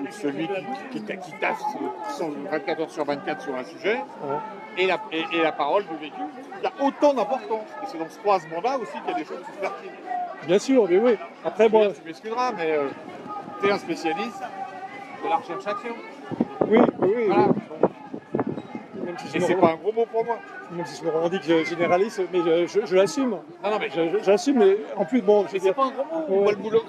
de celui qui taffe 24 heures sur 24 sur un sujet, et la parole du vécu. Il y a autant d'importance. Et c'est dans ce croisement-là aussi qu'il y a des choses qui se pertinent. Bien sûr, mais oui. Après, bon. Tu m'excuseras, mais tu es un spécialiste de la recherche-action. Oui. Voilà. Même si et c'est pas un gros mot pour moi. Même si je me revendique généraliste, mais je l'assume. Non, mais j'assume, mais en plus, bon, je veux dire. C'est pas un gros mot. Moi, le boulot,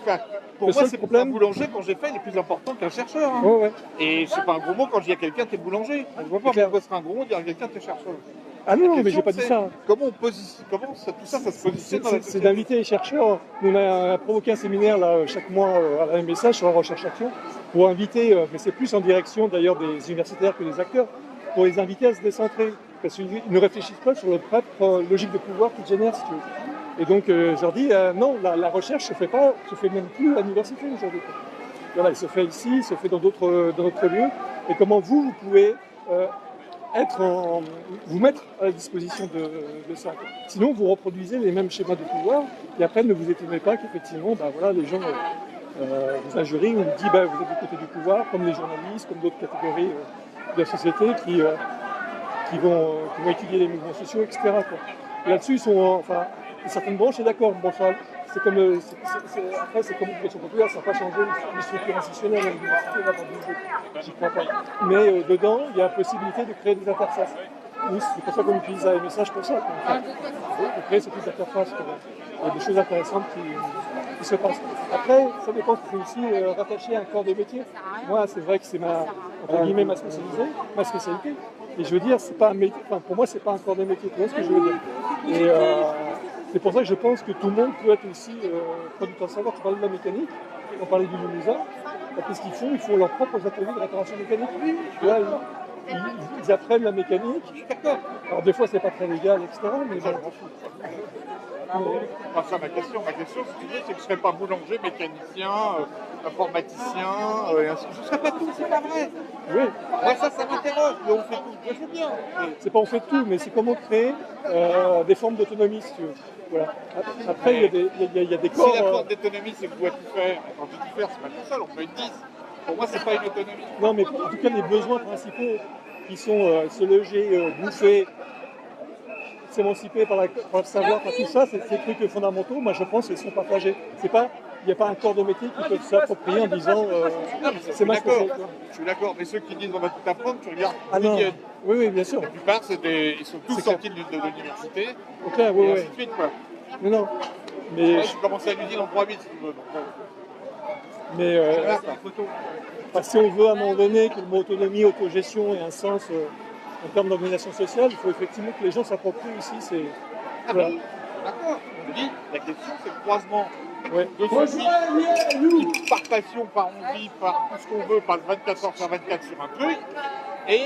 pour moi, c'est problème. Un boulanger, quand j'ai fait, il est plus important qu'un chercheur. Hein. Ouais. Et c'est pas un gros mot quand je dis à quelqu'un, t'es boulanger. Je vois pas pourquoi ce serait un gros mot de dire à quelqu'un, t'es chercheur. Ah non, mais j'ai pas dit ça. Comment tout ça se positionne dans la société ? C'est d'inviter les chercheurs. On a provoqué un séminaire là, chaque mois à la MSH sur la recherche-action pour inviter, mais c'est plus en direction d'ailleurs des universitaires que des acteurs, pour les inviter à se décentrer. Parce qu'ils ne réfléchissent pas sur leur propre logique de pouvoir qu'ils génèrent, si tu veux. Et donc, je leur dis, non, la recherche se fait même plus à l'université aujourd'hui. Voilà, il se fait ici, il se fait dans d'autres lieux. Et comment vous pouvez vous mettre à la disposition de ça. Sinon, vous reproduisez les mêmes schémas de pouvoir, et après, ne vous étonnez pas qu'effectivement, bah, voilà, les gens dans un jury où on dit bah, vous êtes du côté du pouvoir, comme les journalistes, comme d'autres catégories de la société qui vont étudier les mouvements sociaux, etc. Quoi. Et là-dessus, ils sont, enfin, certaines branches sont d'accord. Bon, enfin, c'est comme, après, c'est comme l'éducation populaire, ça n'a pas changé les structures institutionnelles à l'université, là, dans j'y crois pas. Mais dedans, il y a la possibilité de créer des interfaces. Oui, c'est pour ça qu'on utilise un message pour ça. On crée ce type d'interface. Il y a des choses intéressantes qui se passent. Après, ça dépend, c'est aussi rattaché à un corps de métier. Moi, c'est vrai que c'est entre guillemets, ma spécialité. Et je veux dire, c'est pas un métier, enfin, pour moi, c'est pas un corps de métier. Tu vois ce que je veux dire? Et c'est pour ça que je pense que tout le monde peut être aussi producteur de savoir. Tu parlais de la mécanique, on parlait du Limousin. Qu'est-ce qu'ils font? Ils font leurs propres ateliers de réparation mécanique. Là, ils apprennent la mécanique. Alors des fois, c'est pas très légal, etc. Mais bon. Pas ça ma question. Ma question, si tu veux, c'est que je ne serais pas boulanger, mécanicien, informaticien, et ainsi de suite. Je ne serais pas tout, c'est pas vrai. Oui. Moi, ça m'interroge, mais on fait tout. Je sais bien. C'est pas on fait tout, mais c'est comment créer des formes d'autonomie, si tu veux. Voilà. Après, il y a des corps. Si la forme d'autonomie, c'est que je dois tout faire, quand je dis tout faire, c'est pas tout seul, on peut être 10. Pour moi, c'est pas une autonomie. Non, mais en tout cas, les besoins principaux qui sont se loger, bouffer, s'émanciper par le savoir, par tout ça, c'est ces trucs fondamentaux, moi je pense qu'ils sont partagés. Il n'y a pas un corps de métier qui peut s'approprier en disant c'est ma spécialité. Je suis d'accord, mais ceux qui disent on va tout apprendre, tu regardes. Ah non. Oui, bien sûr. La plupart, ils sont tous sortis de l'université. Ok, et oui. ainsi de suite, quoi. Non. Mais ouais, je commençais à l'usine en 3000 si tu veux. Mais si on veut à un moment donné que le mot autonomie, autogestion ait un sens en termes d'organisation sociale, il faut effectivement que les gens s'approprient aussi. Voilà. D'accord. Je dis, la question c'est le croisement de celui qui, par passion, par envie, par tout ce qu'on veut, passe 24 heures sur 24 sur un truc, et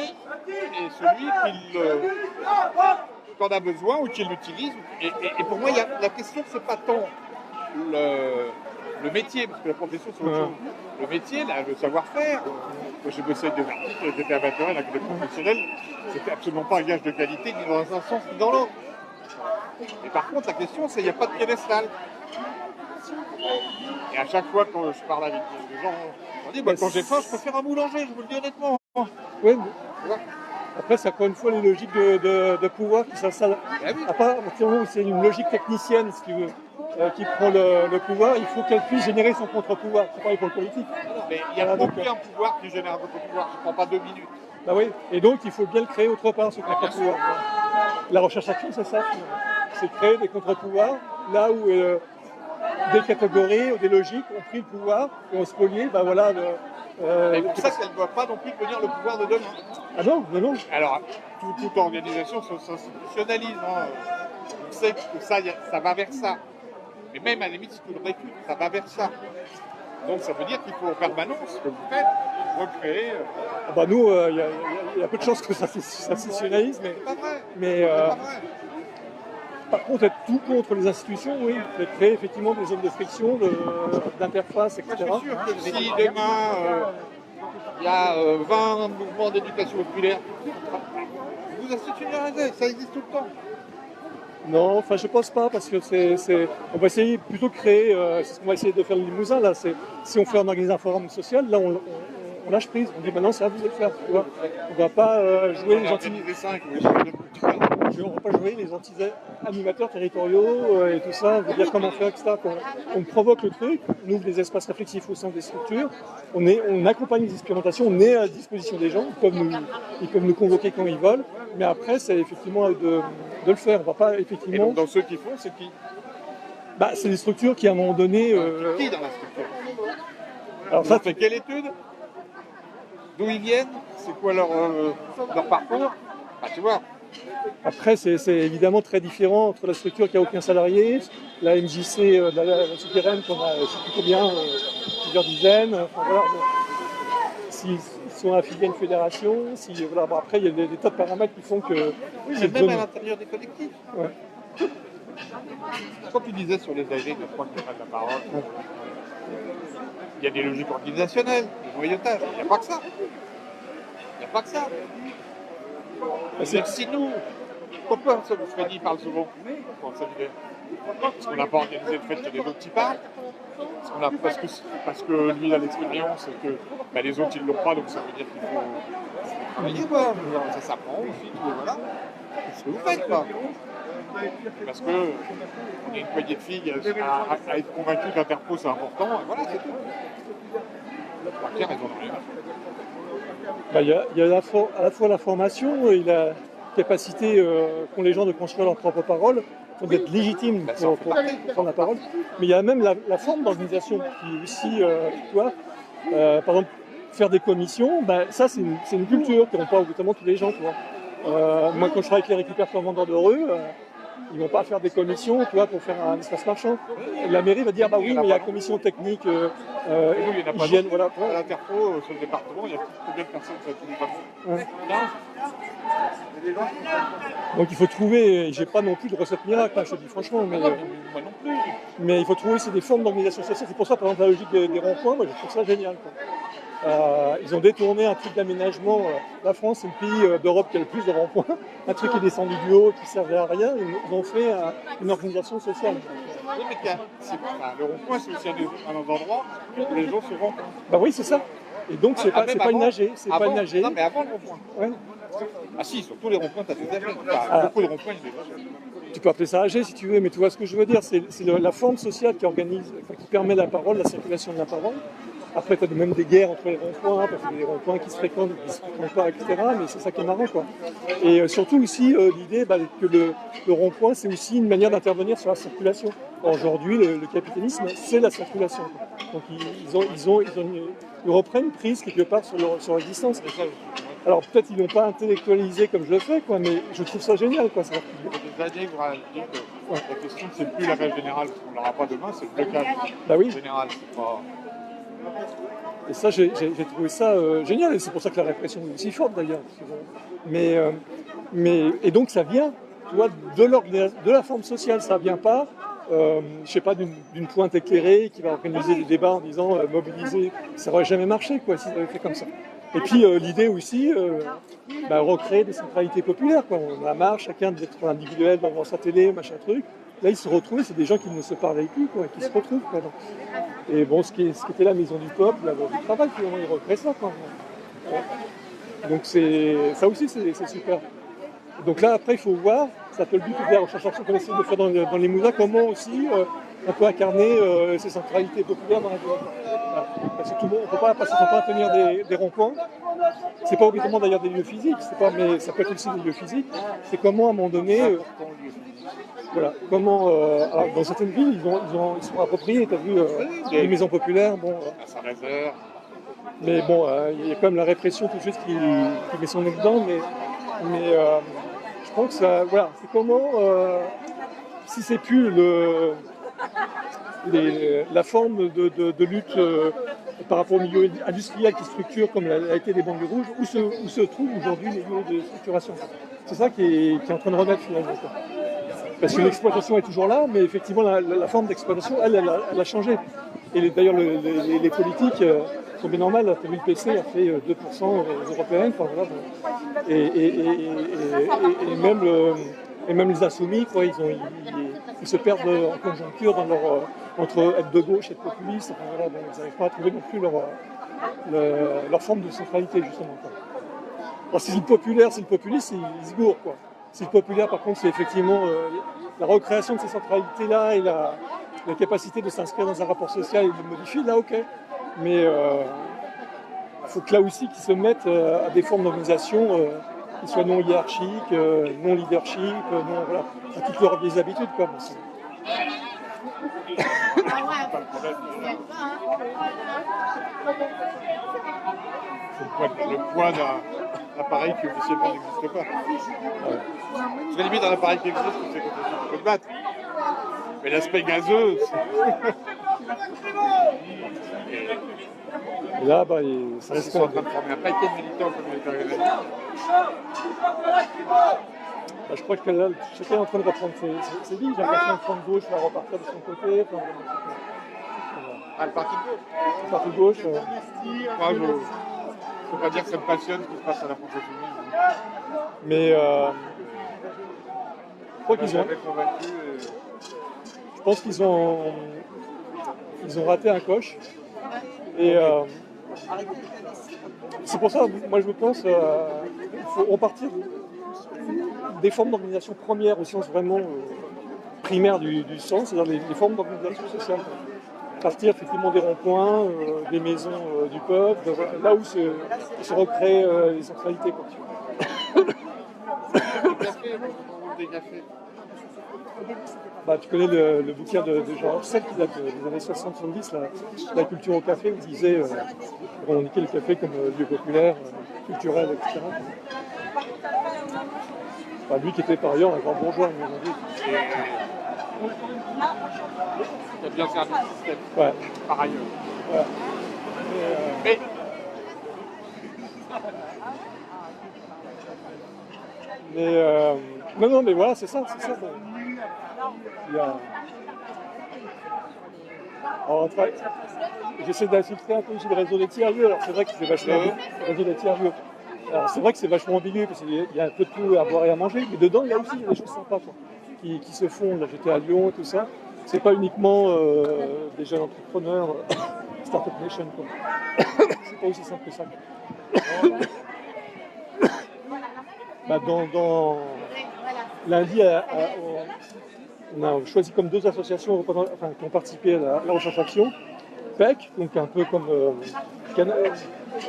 celui qui en a besoin ou qui l'utilise. Et pour moi, la question c'est pas tant le métier, parce que la profession c'est autre chose. Le métier, le savoir-faire. Quand j'ai bossé avec des artistes, j'étais amateur avec des professionnels, c'était absolument pas un gage de qualité ni dans un sens ni dans l'autre. Et par contre, la question c'est il n'y a pas de piédestal. Et à chaque fois quand je parle avec des gens, on dit quand j'ai faim, je préfère un boulanger, je vous le dis honnêtement. Oui, après, c'est encore une fois les logiques de pouvoir qui s'installent. À partir du moment où c'est une logique technicienne, si tu veux, qui prend le pouvoir, il faut qu'elle puisse générer son contre-pouvoir. C'est pareil pour le politique. Mais il y a non plus un pouvoir qui génère un contre-pouvoir, je ne prends pas 2 minutes. Bah oui, et donc il faut bien le créer autre part, ce contre-pouvoir. La recherche-action, c'est ça. C'est créer des contre-pouvoirs là où des catégories ou des logiques ont pris le pouvoir et ont spolié, bah voilà. Et pour ça, ça ne doit pas non plus devenir le pouvoir de demain. Ah non. Alors, toute organisation s'institutionnalise. On sait que ça va vers ça. Mais même à la limite, si tu le récutes, ça va vers ça. Donc ça veut dire qu'il faut en permanence, ce que vous faites, recréer. Bah nous, il y a peu de chances que ça s'institutionnalise, mais. C'est pas vrai. Mais par contre, être tout contre les institutions, oui, de créer effectivement des zones de friction, d'interface, etc. Moi, je suis sûr que si demain il y a 20 mouvements d'éducation populaire, vous institutionnalisez, ça existe tout le temps. Non, enfin je pense pas, parce que on va essayer plutôt de créer, c'est ce qu'on va essayer de faire le Limousin, là, si on fait un organisme forum social, là on lâche prise, on dit maintenant c'est à vous de le faire, tu vois. On va pas jouer les anti-animateurs territoriaux et tout ça, on veut dire comment faire, etc. On provoque le truc, on ouvre des espaces réflexifs au sein des structures, on accompagne les expérimentations, on est à disposition des gens, ils peuvent nous convoquer quand ils veulent, mais après c'est effectivement de le faire, on va pas effectivement... Et donc dans ceux qui font, c'est qui? Bah, c'est des structures qui à un moment donné... Qui dans la structure? Alors ça fait quelle étude? D'où ils viennent? C'est quoi leur parcours? Ah, tu vois. Après, c'est évidemment très différent entre la structure qui n'a aucun salarié, la MJC, la souterraine qu'on a, je ne sais plus combien, plusieurs dizaines. Enfin, voilà, bon. S'ils sont affiliés à une fédération, voilà, bon, après, il y a des tas de paramètres qui font que... Oui, mais même à l'intérieur des collectifs. Ouais. Quand tu disais sur les âgés, je crois que tu as de la parole, il y a des logiques organisationnelles, des noyautages, il n'y a pas que ça. Il n'y a pas que ça. Même si nous, pourquoi Freddy parle souvent quand ça Parce qu'on n'a pas organisé le fait qu'il y a des autres qui parlent. Parce que lui il a l'expérience et que bah, les autres ils l'ont pas, donc ça veut dire qu'il faut travailler quoi. Ça s'apprend aussi, tout, voilà. C'est ce que vous faites quoi. Parce que on est une poignée de filles à être convaincus que l'interpo c'est important, et voilà, c'est tout. Par clair, ils en ont rien. Bah, il y a à la fois la formation et la capacité qu'ont les gens de construire leur propre parole, donc d'être légitimes pour prendre la parole. Mais il y a même la forme d'organisation qui est aussi, tu vois, par exemple, faire des commissions, bah, ça c'est une culture qui n'ont pas obligatoirement tous les gens, tu vois. Moi, quand je travaille avec les récupérateurs vendeurs de rue, ils vont pas faire des commissions, tu vois, pour faire un espace marchand. La mairie va dire, bah oui, mais il y a la commission technique, hygiène, voilà. À l'interpro, sur le département, il y a combien de personnes sur le département? Donc il faut trouver, j'ai pas non plus de recette miracle, hein, je te dis franchement, mais, moi non plus. Mais il faut trouver aussi des formes d'organisation sociale. C'est pour ça, par exemple, la logique des ronds-points, moi je trouve ça génial, quoi. Ils ont détourné un truc d'aménagement. La France, c'est le pays d'Europe qui a le plus de ronds-points. Un truc qui est descendu du haut, qui servait à rien. Ils ont fait une organisation sociale. Oui, mais le rond-point, c'est aussi un endroit où les gens se rencontrent. Bah oui, c'est ça. Et donc, c'est pas une AG. C'est pas une AG. Non, mais avant le rond-point. Ouais. Ah si, sur tous les ronds-points, tu as des AG. Beaucoup de ronds-points, il y a des AG. Tu peux appeler ça AG si tu veux, mais tu vois ce que je veux dire. C'est la forme sociale qui organise, qui permet la parole, la circulation de la parole. Après, tu as même des guerres entre les ronds-points, parce qu'il y a des ronds-points qui se fréquentent, qui ne se fréquentent pas, etc. Mais c'est ça qui est marrant, quoi. Et surtout aussi, l'idée que le rond-point, c'est aussi une manière d'intervenir sur la circulation. Aujourd'hui, le capitalisme, c'est la circulation, quoi. Donc ils reprennent prise quelque part sur l'existence. Alors peut-être ils l'ont pas intellectualisé comme je le fais, quoi, mais je trouve ça génial, quoi. Il y a des années, vous avez dit que la question, c'est plus la grève générale, parce qu'on ne l'aura pas demain, c'est le blocage général. C'est pas... Et ça, j'ai trouvé ça génial, et c'est pour ça que la répression est aussi forte d'ailleurs. Et donc ça vient, tu vois, de la forme sociale, ça vient pas, je sais pas, d'une pointe éclairée qui va organiser des débats en disant mobiliser, ça n'aurait jamais marché, quoi, s'ils avaient fait comme ça. Et puis l'idée aussi, recréer des centralités populaires, quoi. On a marre, chacun d'être individuel devant sa télé, machin truc. Là, ils se retrouvent, c'est des gens qui ne se parlaient plus, quoi, qui se retrouvent, quoi. Donc. Et bon, ce qui était la maison du peuple, la voie du travail, finalement, ils recréent ça, quoi. Donc ça aussi, c'est super. Donc là, après, il faut voir, c'est un peu le but de la recherche qu'on essaie de faire dans les moulins, comment aussi on peut incarner ces centralités populaires dans la ville. Voilà. Parce que tout le monde, on ne peut pas passer son temps à tenir des ronds-points. C'est pas obligatoirement d'ailleurs des lieux physiques, mais ça peut être aussi des lieux physiques. C'est comment à un moment donné, voilà, comment alors, dans certaines villes ils sont appropriés, tu as vu les maisons populaires, bon. Ça réserve. Mais bon, il y a quand même la répression tout de suite qui met son nez dedans, mais je pense que ça, voilà, c'est comment si c'est plus la forme de lutte par rapport au milieu industriel qui structure comme l'a été les banlieues rouges, où se trouvent aujourd'hui les lieux de structuration. C'est ça qui est en train de remettre finalement. Parce que l'exploitation est toujours là, mais effectivement la forme d'exploitation, elle a changé. Et d'ailleurs les politiques sont bien normales. Le PC a fait 2% européennes, enfin, voilà. Et même les insoumis, quoi, ils se perdent en conjoncture dans entre être de gauche et être populiste. Enfin, voilà, bon, ils n'arrivent pas à trouver non plus leur forme de centralité, justement, quoi. Alors, si le populaire, c'est le populiste, ils se gourent, quoi. Si le populaire, par contre, c'est effectivement la recréation de ces centralités-là et la capacité de s'inscrire dans un rapport social et de le modifier, là, ok. Mais il faut que là aussi qu'ils se mettent à des formes d'organisation qui soient non hiérarchiques, non leadership, non, voilà, à toutes leurs vieilles habitudes, quoi. Bon, le poids d'un appareil qui officiellement n'existe pas. Ouais. C'est limite un appareil qui existe, c'est contre ça qu'on peut te battre. Mais l'aspect gazeux, et là, ça reste en train de former un paquet de militants comme les organisés. Je crois que là, chacun est en train de reprendre ses vies. J'ai l'impression que le front de gauche va repartir de son côté. Le parti de gauche. Le parti de gauche. Moi, je ne peux pas dire que ça me passionne ce qui se passe à la France insoumise. Mais je crois qu'ils ont. je pense qu'ils ont raté un coche. Et c'est pour ça, moi je pense qu'il faut repartir des formes d'organisation premières au sens vraiment primaire du sens, c'est-à-dire les formes d'organisation sociale. Partir effectivement des ronds-points, des maisons du peuple, là où se recréent les centralités. Quoi. Bah, tu connais le bouquin de Jean Orcel qui date des années 60-70, la culture au café, où il disait on indiquait le café comme lieu populaire, culturel, etc. Enfin, lui qui était par ailleurs un grand bourgeois, mais aujourd'hui. Il a bien servi le système, ouais. Par ailleurs. Ouais. Mais non, mais voilà, c'est ça. Bon. Il y a... Alors, j'essaie d'infiltrer un peu aussi le réseau des tiers-lieux, alors c'est vrai que c'est vachement le réseau des tiers-lieux. Alors c'est vrai que c'est vachement ambigu, parce qu'il y a un peu de tout à boire et à manger, mais dedans, il y a aussi des choses sympas quoi, qui se font. Là, j'étais à Lyon et tout ça. C'est pas uniquement des jeunes entrepreneurs, Startup Nation, quoi. C'est pas aussi simple que ça. Bah, lundi, on a choisi comme deux associations qui ont participé à la recherche action. PEC, donc un peu comme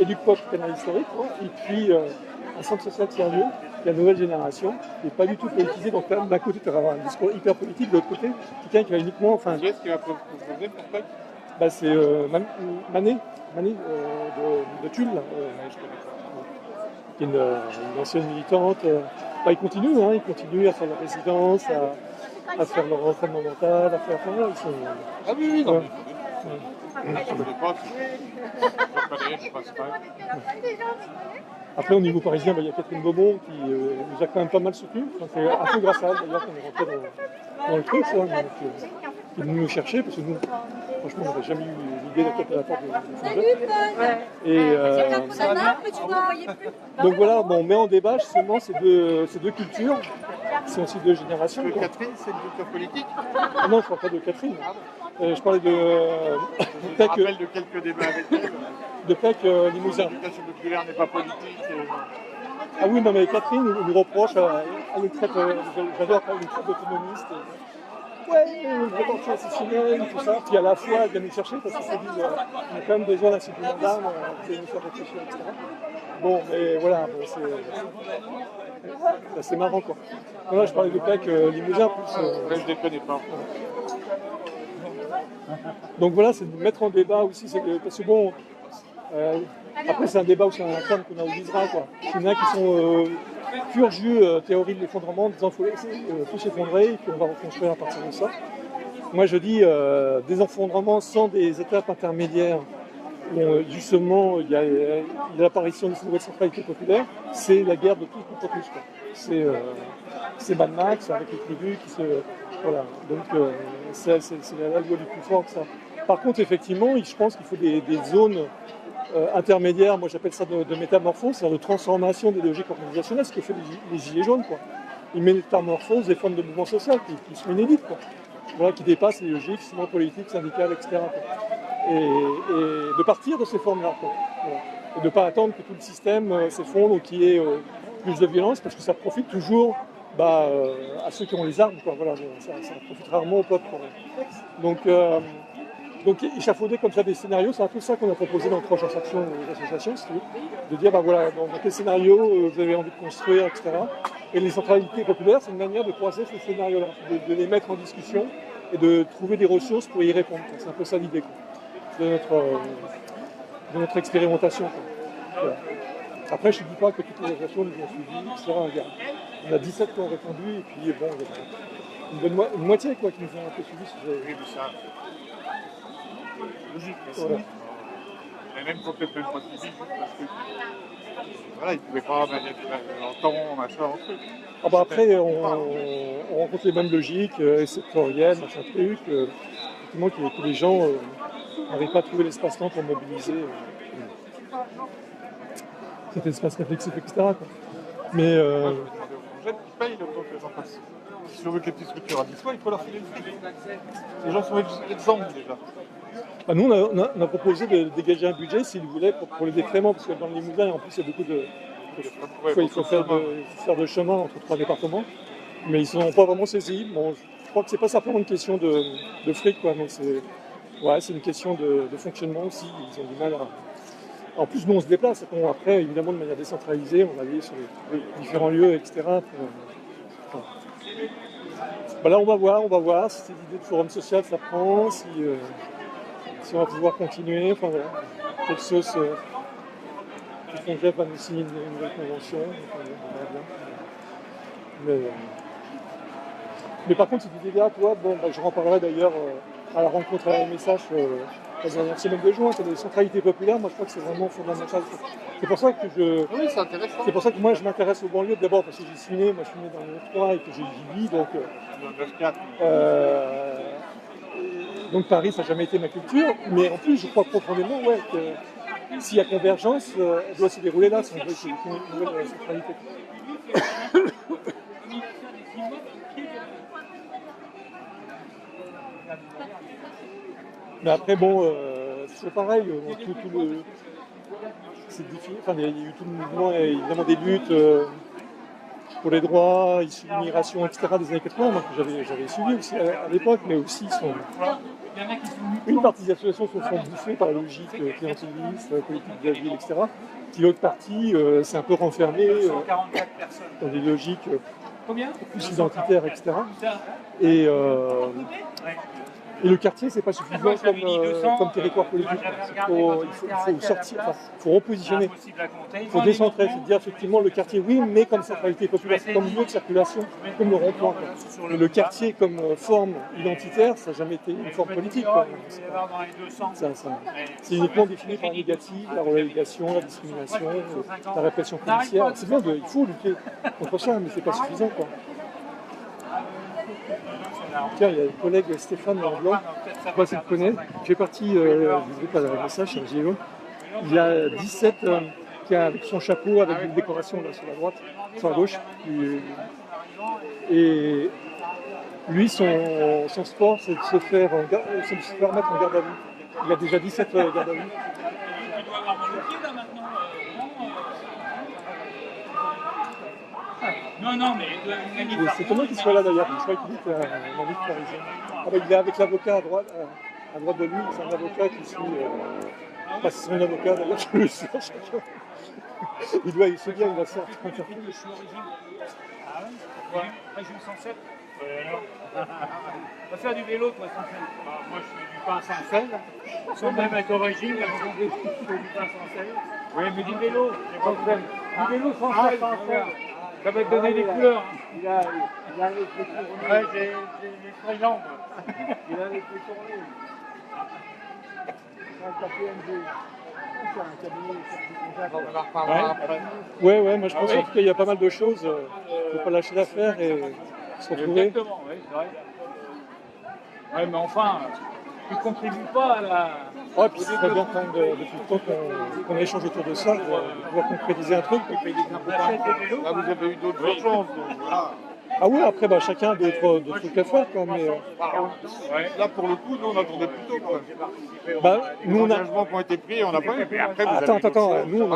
EducPop, Canal Historique, hein, et puis un centre social tiers-lieu, la nouvelle génération, qui n'est pas du tout politisé. Donc d'un côté, tu vas avoir un discours hyper politique, de l'autre côté, quelqu'un qui va uniquement... Qui est-ce qui va proposer pour PEC? Bah, c'est Mané de Tulle, qui est une ancienne militante. Bah, ils continuent à faire leur résidence, à faire leur entraînement mental, à faire... Enfin, ils sont... Ah oui, non. Ouais. Après, au niveau parisien, il y a Catherine Beaumont qui nous a quand même pas mal soutenus. Enfin, c'est un peu grâce à elle d'ailleurs qu'on est rentré dans le truc, qui est venu nous chercher, parce que nous, franchement, on n'avait jamais eu l'idée de taper à la porte de donc voilà, bon, on met en débat justement ces deux cultures, qui sont aussi deux générations. Catherine, c'est une culture politique? Ah non, je ne parle pas de Catherine. Je parlais de PEC. Je rappelle de quelques débats avec elle. De PEC Limousin. L'éducation populaire n'est pas politique. Ah oui, non mais Catherine nous reproche, elle est très, j'adore quand elle est très autonomiste. Ouais, une rétention institutionnelle, tout ça. Puis à la fois, elle vient nous chercher parce qu'elle se dit on a quand même besoin d'un supplément d'âme, vous allez nous faire réfléchir, etc. Bon, mais voilà, bon, c'est marrant quoi. Là, je parlais de PEC Limousin, plus. Je ne les connais pas. Donc voilà, c'est de mettre en débat aussi, parce que bon, après c'est un débat aussi en interne qu'on organisera quoi. Il y en a qui sont pur jus théorie de l'effondrement, en disant qu'il faut s'effondrer et puis on va reconstruire à partir de ça. Moi je dis des effondrements sans des étapes intermédiaires où justement il y a l'apparition de ces nouvelles centralités populaires, c'est la guerre de tous contre tous. C'est Mad Max avec les tribus qui se... Voilà, donc c'est la loi du plus fort que ça. Par contre, effectivement, je pense qu'il faut des zones intermédiaires, moi j'appelle ça de métamorphose, c'est-à-dire de transformation des logiques organisationnelles, ce que fait les Gilets jaunes, quoi. Ils métamorphosent des formes de mouvement social qui sont inédites, quoi. Voilà, qui dépassent les logiques, sinon politiques, syndicales, etc. Quoi. Et de partir de ces formes-là, quoi. Voilà. Et de ne pas attendre que tout le système s'effondre ou qu'il y ait plus de violence, parce que ça profite toujours à ceux qui ont les armes, quoi. Voilà, ça profite rarement au peuple. Donc échafauder comme ça des scénarios, c'est un peu ça qu'on a proposé dans notre recherche action aux associations, de dire voilà, dans quel scénario vous avez envie de construire, etc. Et les centralités populaires, c'est une manière de croiser ces scénarios-là, de les mettre en discussion et de trouver des ressources pour y répondre. C'est un peu ça l'idée de notre expérimentation. Quoi. Voilà. Après, je ne dis pas que toutes les associations nous ont suivis, etc. On a 17 qui ont répondu, et puis bon, il y a une moitié quoi, qui nous ont un peu suivis. Logique, voilà. Et même quand peut-être pas suivi, parce que voilà, ils ne pouvaient pas l'entendre, machin, en truc. Ah bah après, on rencontre les mêmes logiques, sectorielles, machin truc, effectivement que les gens n'arrivent pas à trouver l'espace-temps pour mobiliser cet espace réflexif, etc. Quoi. Mais moi, je vais demander aux jeunes qui payent le temps que les gens passent. si on veut que les petites structures aillent il faut leur filer le fric. Les gens sont exempts déjà. Bah, nous, on a proposé de dégager un budget, s'ils voulaient, pour les décréments, parce que dans le Limousin, en plus, il y a beaucoup de... il faut faire de chemin entre 3 départements, mais ils ne sont pas vraiment saisis. Bon, je crois que c'est pas simplement une question de fric, quoi, mais c'est une question de fonctionnement aussi. Ils ont du mal à... En plus, nous, on se déplace. Bon, après, évidemment, de manière décentralisée, on va aller sur les différents lieux, etc. Bah là, on va voir si cette idée de forum social, ça prend, si on va pouvoir continuer. Enfin, voilà. Quelque chose... Le Congrès va nous signer une nouvelle convention, on verra bien. Mais par contre, cette idée-là, toi, je reparlerai d'ailleurs à la rencontre à la MSH la dernière semaine de juin, c'est des centralités populaires. Moi, je crois que c'est vraiment fondamental. C'est pour ça que c'est pour ça que moi, je m'intéresse aux banlieues. D'abord parce que j'ai signé, moi, je suis né dans le 3 et que j'y vis, donc Paris, ça n'a jamais été ma culture. Mais en plus, je crois profondément, que s'il y a convergence, elle doit se dérouler là, si on veut qu'il y ait une nouvelle centralité. Mais après, c'est pareil, c'est difficile. Enfin, il y a eu tout le mouvement, évidemment des luttes pour les droits, issus de l'immigration, etc. des années 80, donc j'avais suivi aussi à l'époque, mais aussi une partie des associations se sont bouffées par la logique clientéliste, politique de la ville, etc. Puis l'autre partie s'est un peu renfermée dans des logiques plus identitaires, etc. Et le quartier, c'est pas suffisant comme territoire politique. Il faut sortir, il faut repositionner. Il faut décentrer, c'est-à-dire effectivement le quartier, oui, mais comme centralité populaire, comme lieu de circulation, comme le rond-point. Le quartier comme forme identitaire, ça n'a jamais été une forme politique. C'est uniquement défini par la négative, la relégation, la discrimination, la répression policière. C'est bien, il faut lutter contre ça, mais c'est pas suffisant, quoi. Tiens, il y a le collègue Stéphane Blanc, je ne sais pas si tu le connais, il fait partie du groupe à la message sur GIO. Il a 17 qui a avec son chapeau, avec une décoration là, sur la droite, sur la gauche. Et lui, son sport, c'est de se faire mettre en garde à vue. Il a déjà 17 gardes à vue. Non, mais c'est étonnant qu'il soit là d'ailleurs, je crois qu'il est en ville parisienne. Il est avec l'avocat à droite de lui, c'est un avocat qui suit. C'est son avocat d'ailleurs, je le suis à chacun. Il se dit, il va sortir. Je suis origine. Ah ouais? Pourquoi? Région 107. On va faire du vélo, toi, 107. Moi, je fais du pain sans sel. Sans même être origine, là, je fais du pain sans sel. Oui, mais du vélo, j'ai pas besoin. Du vélo sans sel. Ça va te donner des couleurs. Il a les pieds tournés. Ouais, j'ai les très jambes. Il a les pieds tournés. Ouais, moi je pense en tout cas il y a pas mal de choses. Il ne faut pas lâcher l'affaire et se retrouver. Exactement, oui, c'est vrai. Ouais, mais enfin, tu ne contribues pas à la. Ouais, puis c'est très bien depuis le temps qu'on échange autour de ça, pour pouvoir concrétiser un truc. Là, vous avez eu d'autres urgences, donc voilà. Ah oui, après, chacun a d'autres trucs à faire, quoi, mais... Là, pour le coup, nous, on attendait plutôt, quand même. Nous, on a... engagements qui ont été pris, on n'a pas eu. Après, Attends, nous,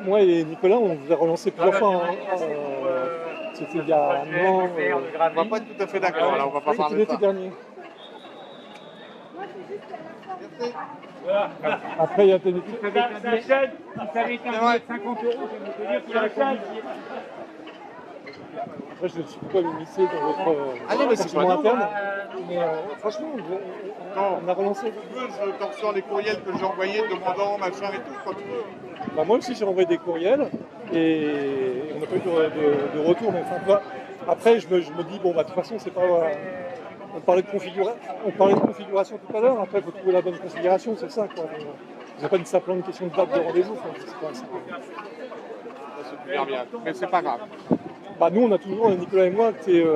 moi et Nicolas, on vous a relancé plusieurs fois. C'était il y a un an... On va pas être tout à fait d'accord, là, on va pas parler de ça. C'était l'été dernier. Après, il y a peut-être... Sa chaîne, il savait qu'un billet de 50 €, je vais te dire qu'il a répondu. Après, je ne suis pas initié dans votre fonctionnement interne, mais franchement, on a relancé. Je t'en ressors les courriels que j'ai envoyés demandant machin et tout, quand tu veux. Moi aussi, j'ai envoyé des courriels et on n'a pas eu de retour. Mais enfin, après, je me dis, de toute façon, c'est pas... On parlait de configuration tout à l'heure, après, il faut trouver la bonne configuration, c'est ça, quoi. C'est pas une simple question de date de rendez-vous, quoi. Mais c'est pas grave. Nous, on a toujours, Nicolas et moi, qui est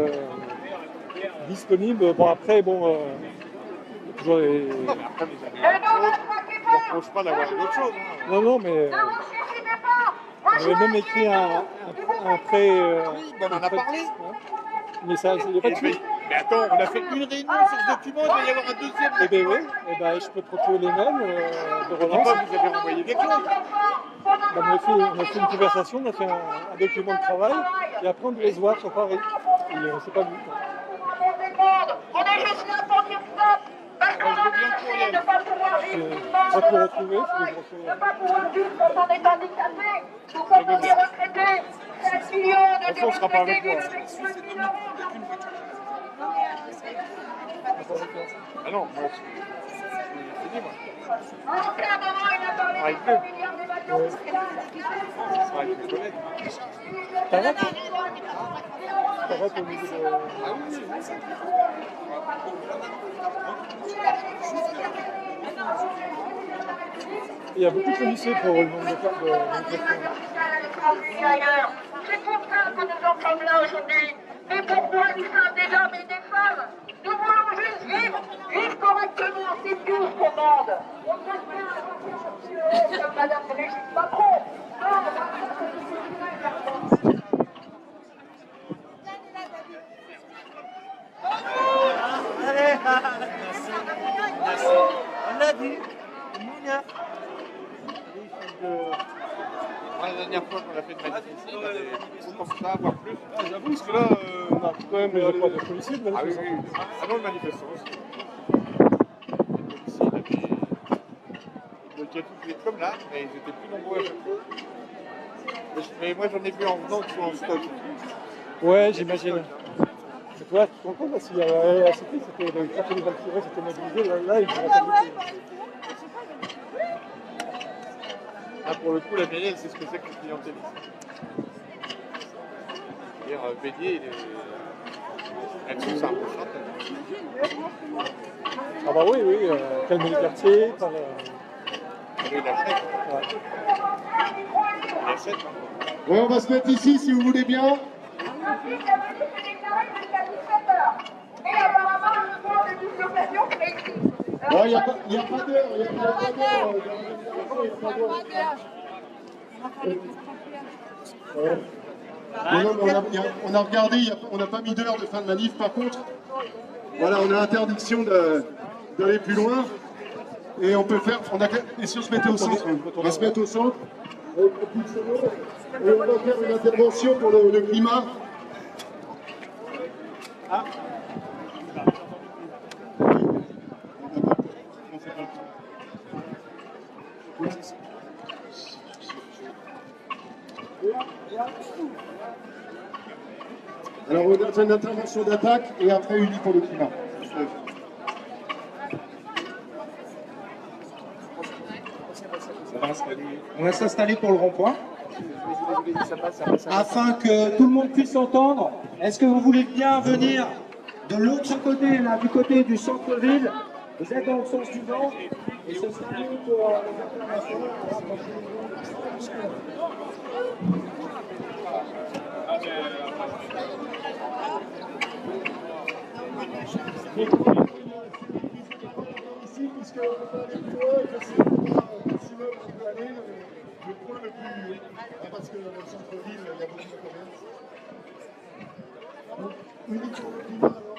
disponible. Après, toujours les... Non, mais après, vous avez autre chose. Je ne reproche pas d'avoir d'autres choses. Non, mais... on avait même écrit un prêt... Oui, on en a parlé. Mais ça, il n'y a pas de suite. Mais attends, on a fait une réunion sur ce document, il va y avoir un deuxième. Eh bien oui, eh ben, je peux te retrouver les mêmes de relance. Pourquoi vous avez renvoyé des choses? On a fait une conversation, on a fait un document de travail, et après on devait se voir sur Paris. Et on ne s'est pas vu. On est juste là pour dire stop, parce qu'on en a assez de ne pas pouvoir vivre Je vais te le retrouver, de ne pas pouvoir vivre quand on est handicapé, ou quand on est retraité. 7 millions de on sera pas avec moi. avec 5 000 euros. Ah non, moi, c'est fini, moi. En aucun moment, il n'a parlé de 3 milliards d'évasions fiscales. Ça sera avec mes collègues. T'arrêtes au niveau de... Il y a beaucoup de policiers pour le nombre de cartes de manifestants. C'est pour ça que nous en sommes là aujourd'hui. Mais pourquoi nous sommes des hommes et des femmes? Nous voulons juste vivre correctement, c'est tout ce qu'on demande. On ne peut pas avoir comme Madame Brigitte Macron. Allez, on l'a dit. La dernière fois qu'on a fait de manifester, on avait beaucoup ça, voire plus. Ah, j'avoue, parce que là, on a quand même pas de policiers de Ah oui, manifestants. oui. Ah non, le manifestant aussi. Les policiers, ils étaient tous comme là, mais ils étaient plus nombreux à chaque fois. Mais moi, j'en ai vu en venant qui sont en stock. Ouais, j'imagine. Mais toi, tu te rends compte, là, s'il y avait la CP, c'était le quartier des Valkyries, c'était mobilisé, là, ils vont attendre. Là, pour le coup, la mairie, elle sait ce que c'est que le clientélisme. C'est-à-dire, Bédier, elle trouve ça un peu simple. Ah bah oui, oui, calmer les quartiers, par... Oui, il achète. Ouais. Il achète. Ouais, on va se mettre ici si vous voulez bien. Et apparemment, le plan de dislocation est ici. Il n'y a pas d'heure, on a regardé, on n'a pas mis d'heure de fin de manif. Par contre, voilà, on a interdiction d'aller plus loin. Et on peut faire, et si on se mettait au centre, on va se mettre au centre. Et on va faire une intervention pour le climat. Ah. Alors on a une intervention d'attaque et après une pour le climat. On va s'installer pour le rond-point. Afin que tout le monde puisse entendre, est-ce que vous voulez bien venir de l'autre côté, là, du côté du centre-ville? Vous êtes dans le sens du vent et ce sera mieux pour les acclamations. Ici, puisqu'on ne peut pas aller plus loin et que c'est le maximum qu'on peut aller, le point le plus... Parce que dans le centre-ville, il y a beaucoup de commerce. Donc, unique pour le climat, alors...